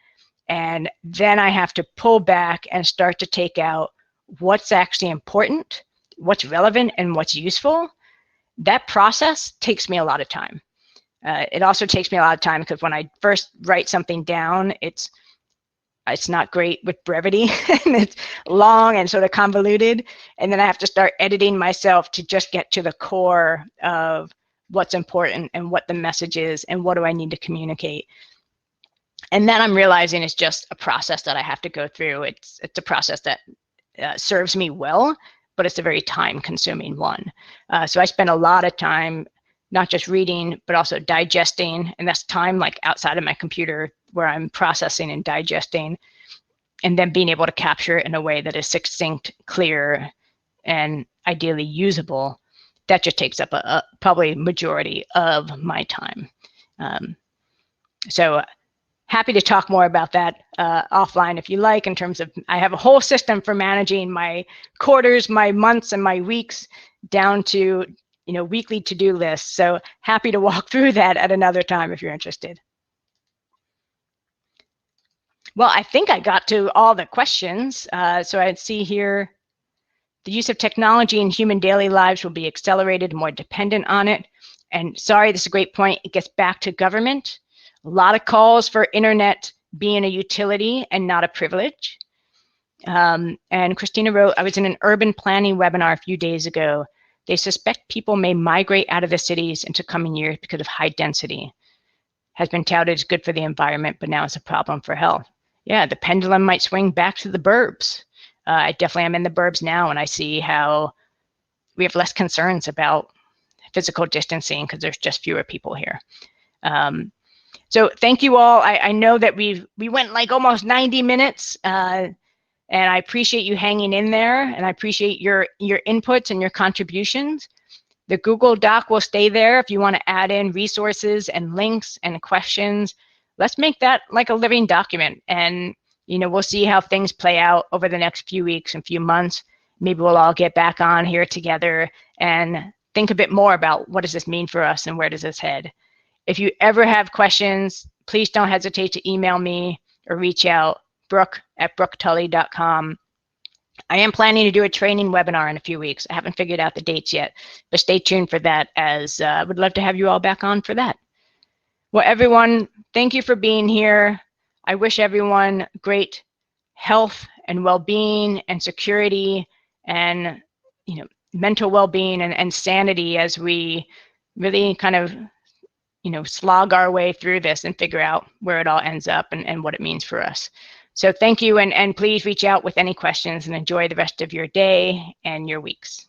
and then I have to pull back and start to take out what's actually important, what's relevant, and what's useful. That process takes me a lot of time. It also takes me a lot of time because when I first write something down, it's not great with brevity and it's long and sort of convoluted. And then I have to start editing myself to just get to the core of what's important and what the message is and what do I need to communicate. And then I'm realizing it's just a process that I have to go through. It's a process that serves me well, but it's a very time-consuming one. So I spend a lot of time not just reading, but also digesting, and that's time like outside of my computer where I'm processing and digesting, and then being able to capture it in a way that is succinct, clear, and ideally usable. That just takes up a probably majority of my time. So happy to talk more about that offline if you like, in terms of, I have a whole system for managing my quarters, my months, and my weeks down to weekly to-do lists. So happy to walk through that at another time if you're interested. Well, I think I got to all the questions. So I'd see here, the use of technology in human daily lives will be accelerated, more dependent on it. And sorry, this is a great point. It gets back to government. A lot of calls for internet being a utility and not a privilege. And Christina wrote, I was in an urban planning webinar a few days ago. They suspect people may migrate out of the cities into coming years because of high density. Has been touted as good for the environment, but now it's a problem for health. Yeah, the pendulum might swing back to the burbs. I definitely am in the burbs now, and I see how we have less concerns about physical distancing because there's just fewer people here. So thank you all. I know that we went like almost 90 minutes, and I appreciate you hanging in there, and I appreciate your inputs and your contributions. The Google Doc will stay there if you want to add in resources and links and questions. Let's make that like a living document, and we'll see how things play out over the next few weeks and few months. Maybe we'll all get back on here together and think a bit more about what does this mean for us and where does this head. If you ever have questions, please don't hesitate to email me or reach out, brooke@brooketully.com. I am planning to do a training webinar in a few weeks. I haven't figured out the dates yet, but stay tuned for that, as I would love to have you all back on for that. Well, everyone, thank you for being here. I wish everyone great health and well-being and security and mental well-being and sanity as we really kind of slog our way through this and figure out where it all ends up and what it means for us. So thank you, and please reach out with any questions, and enjoy the rest of your day and your weeks.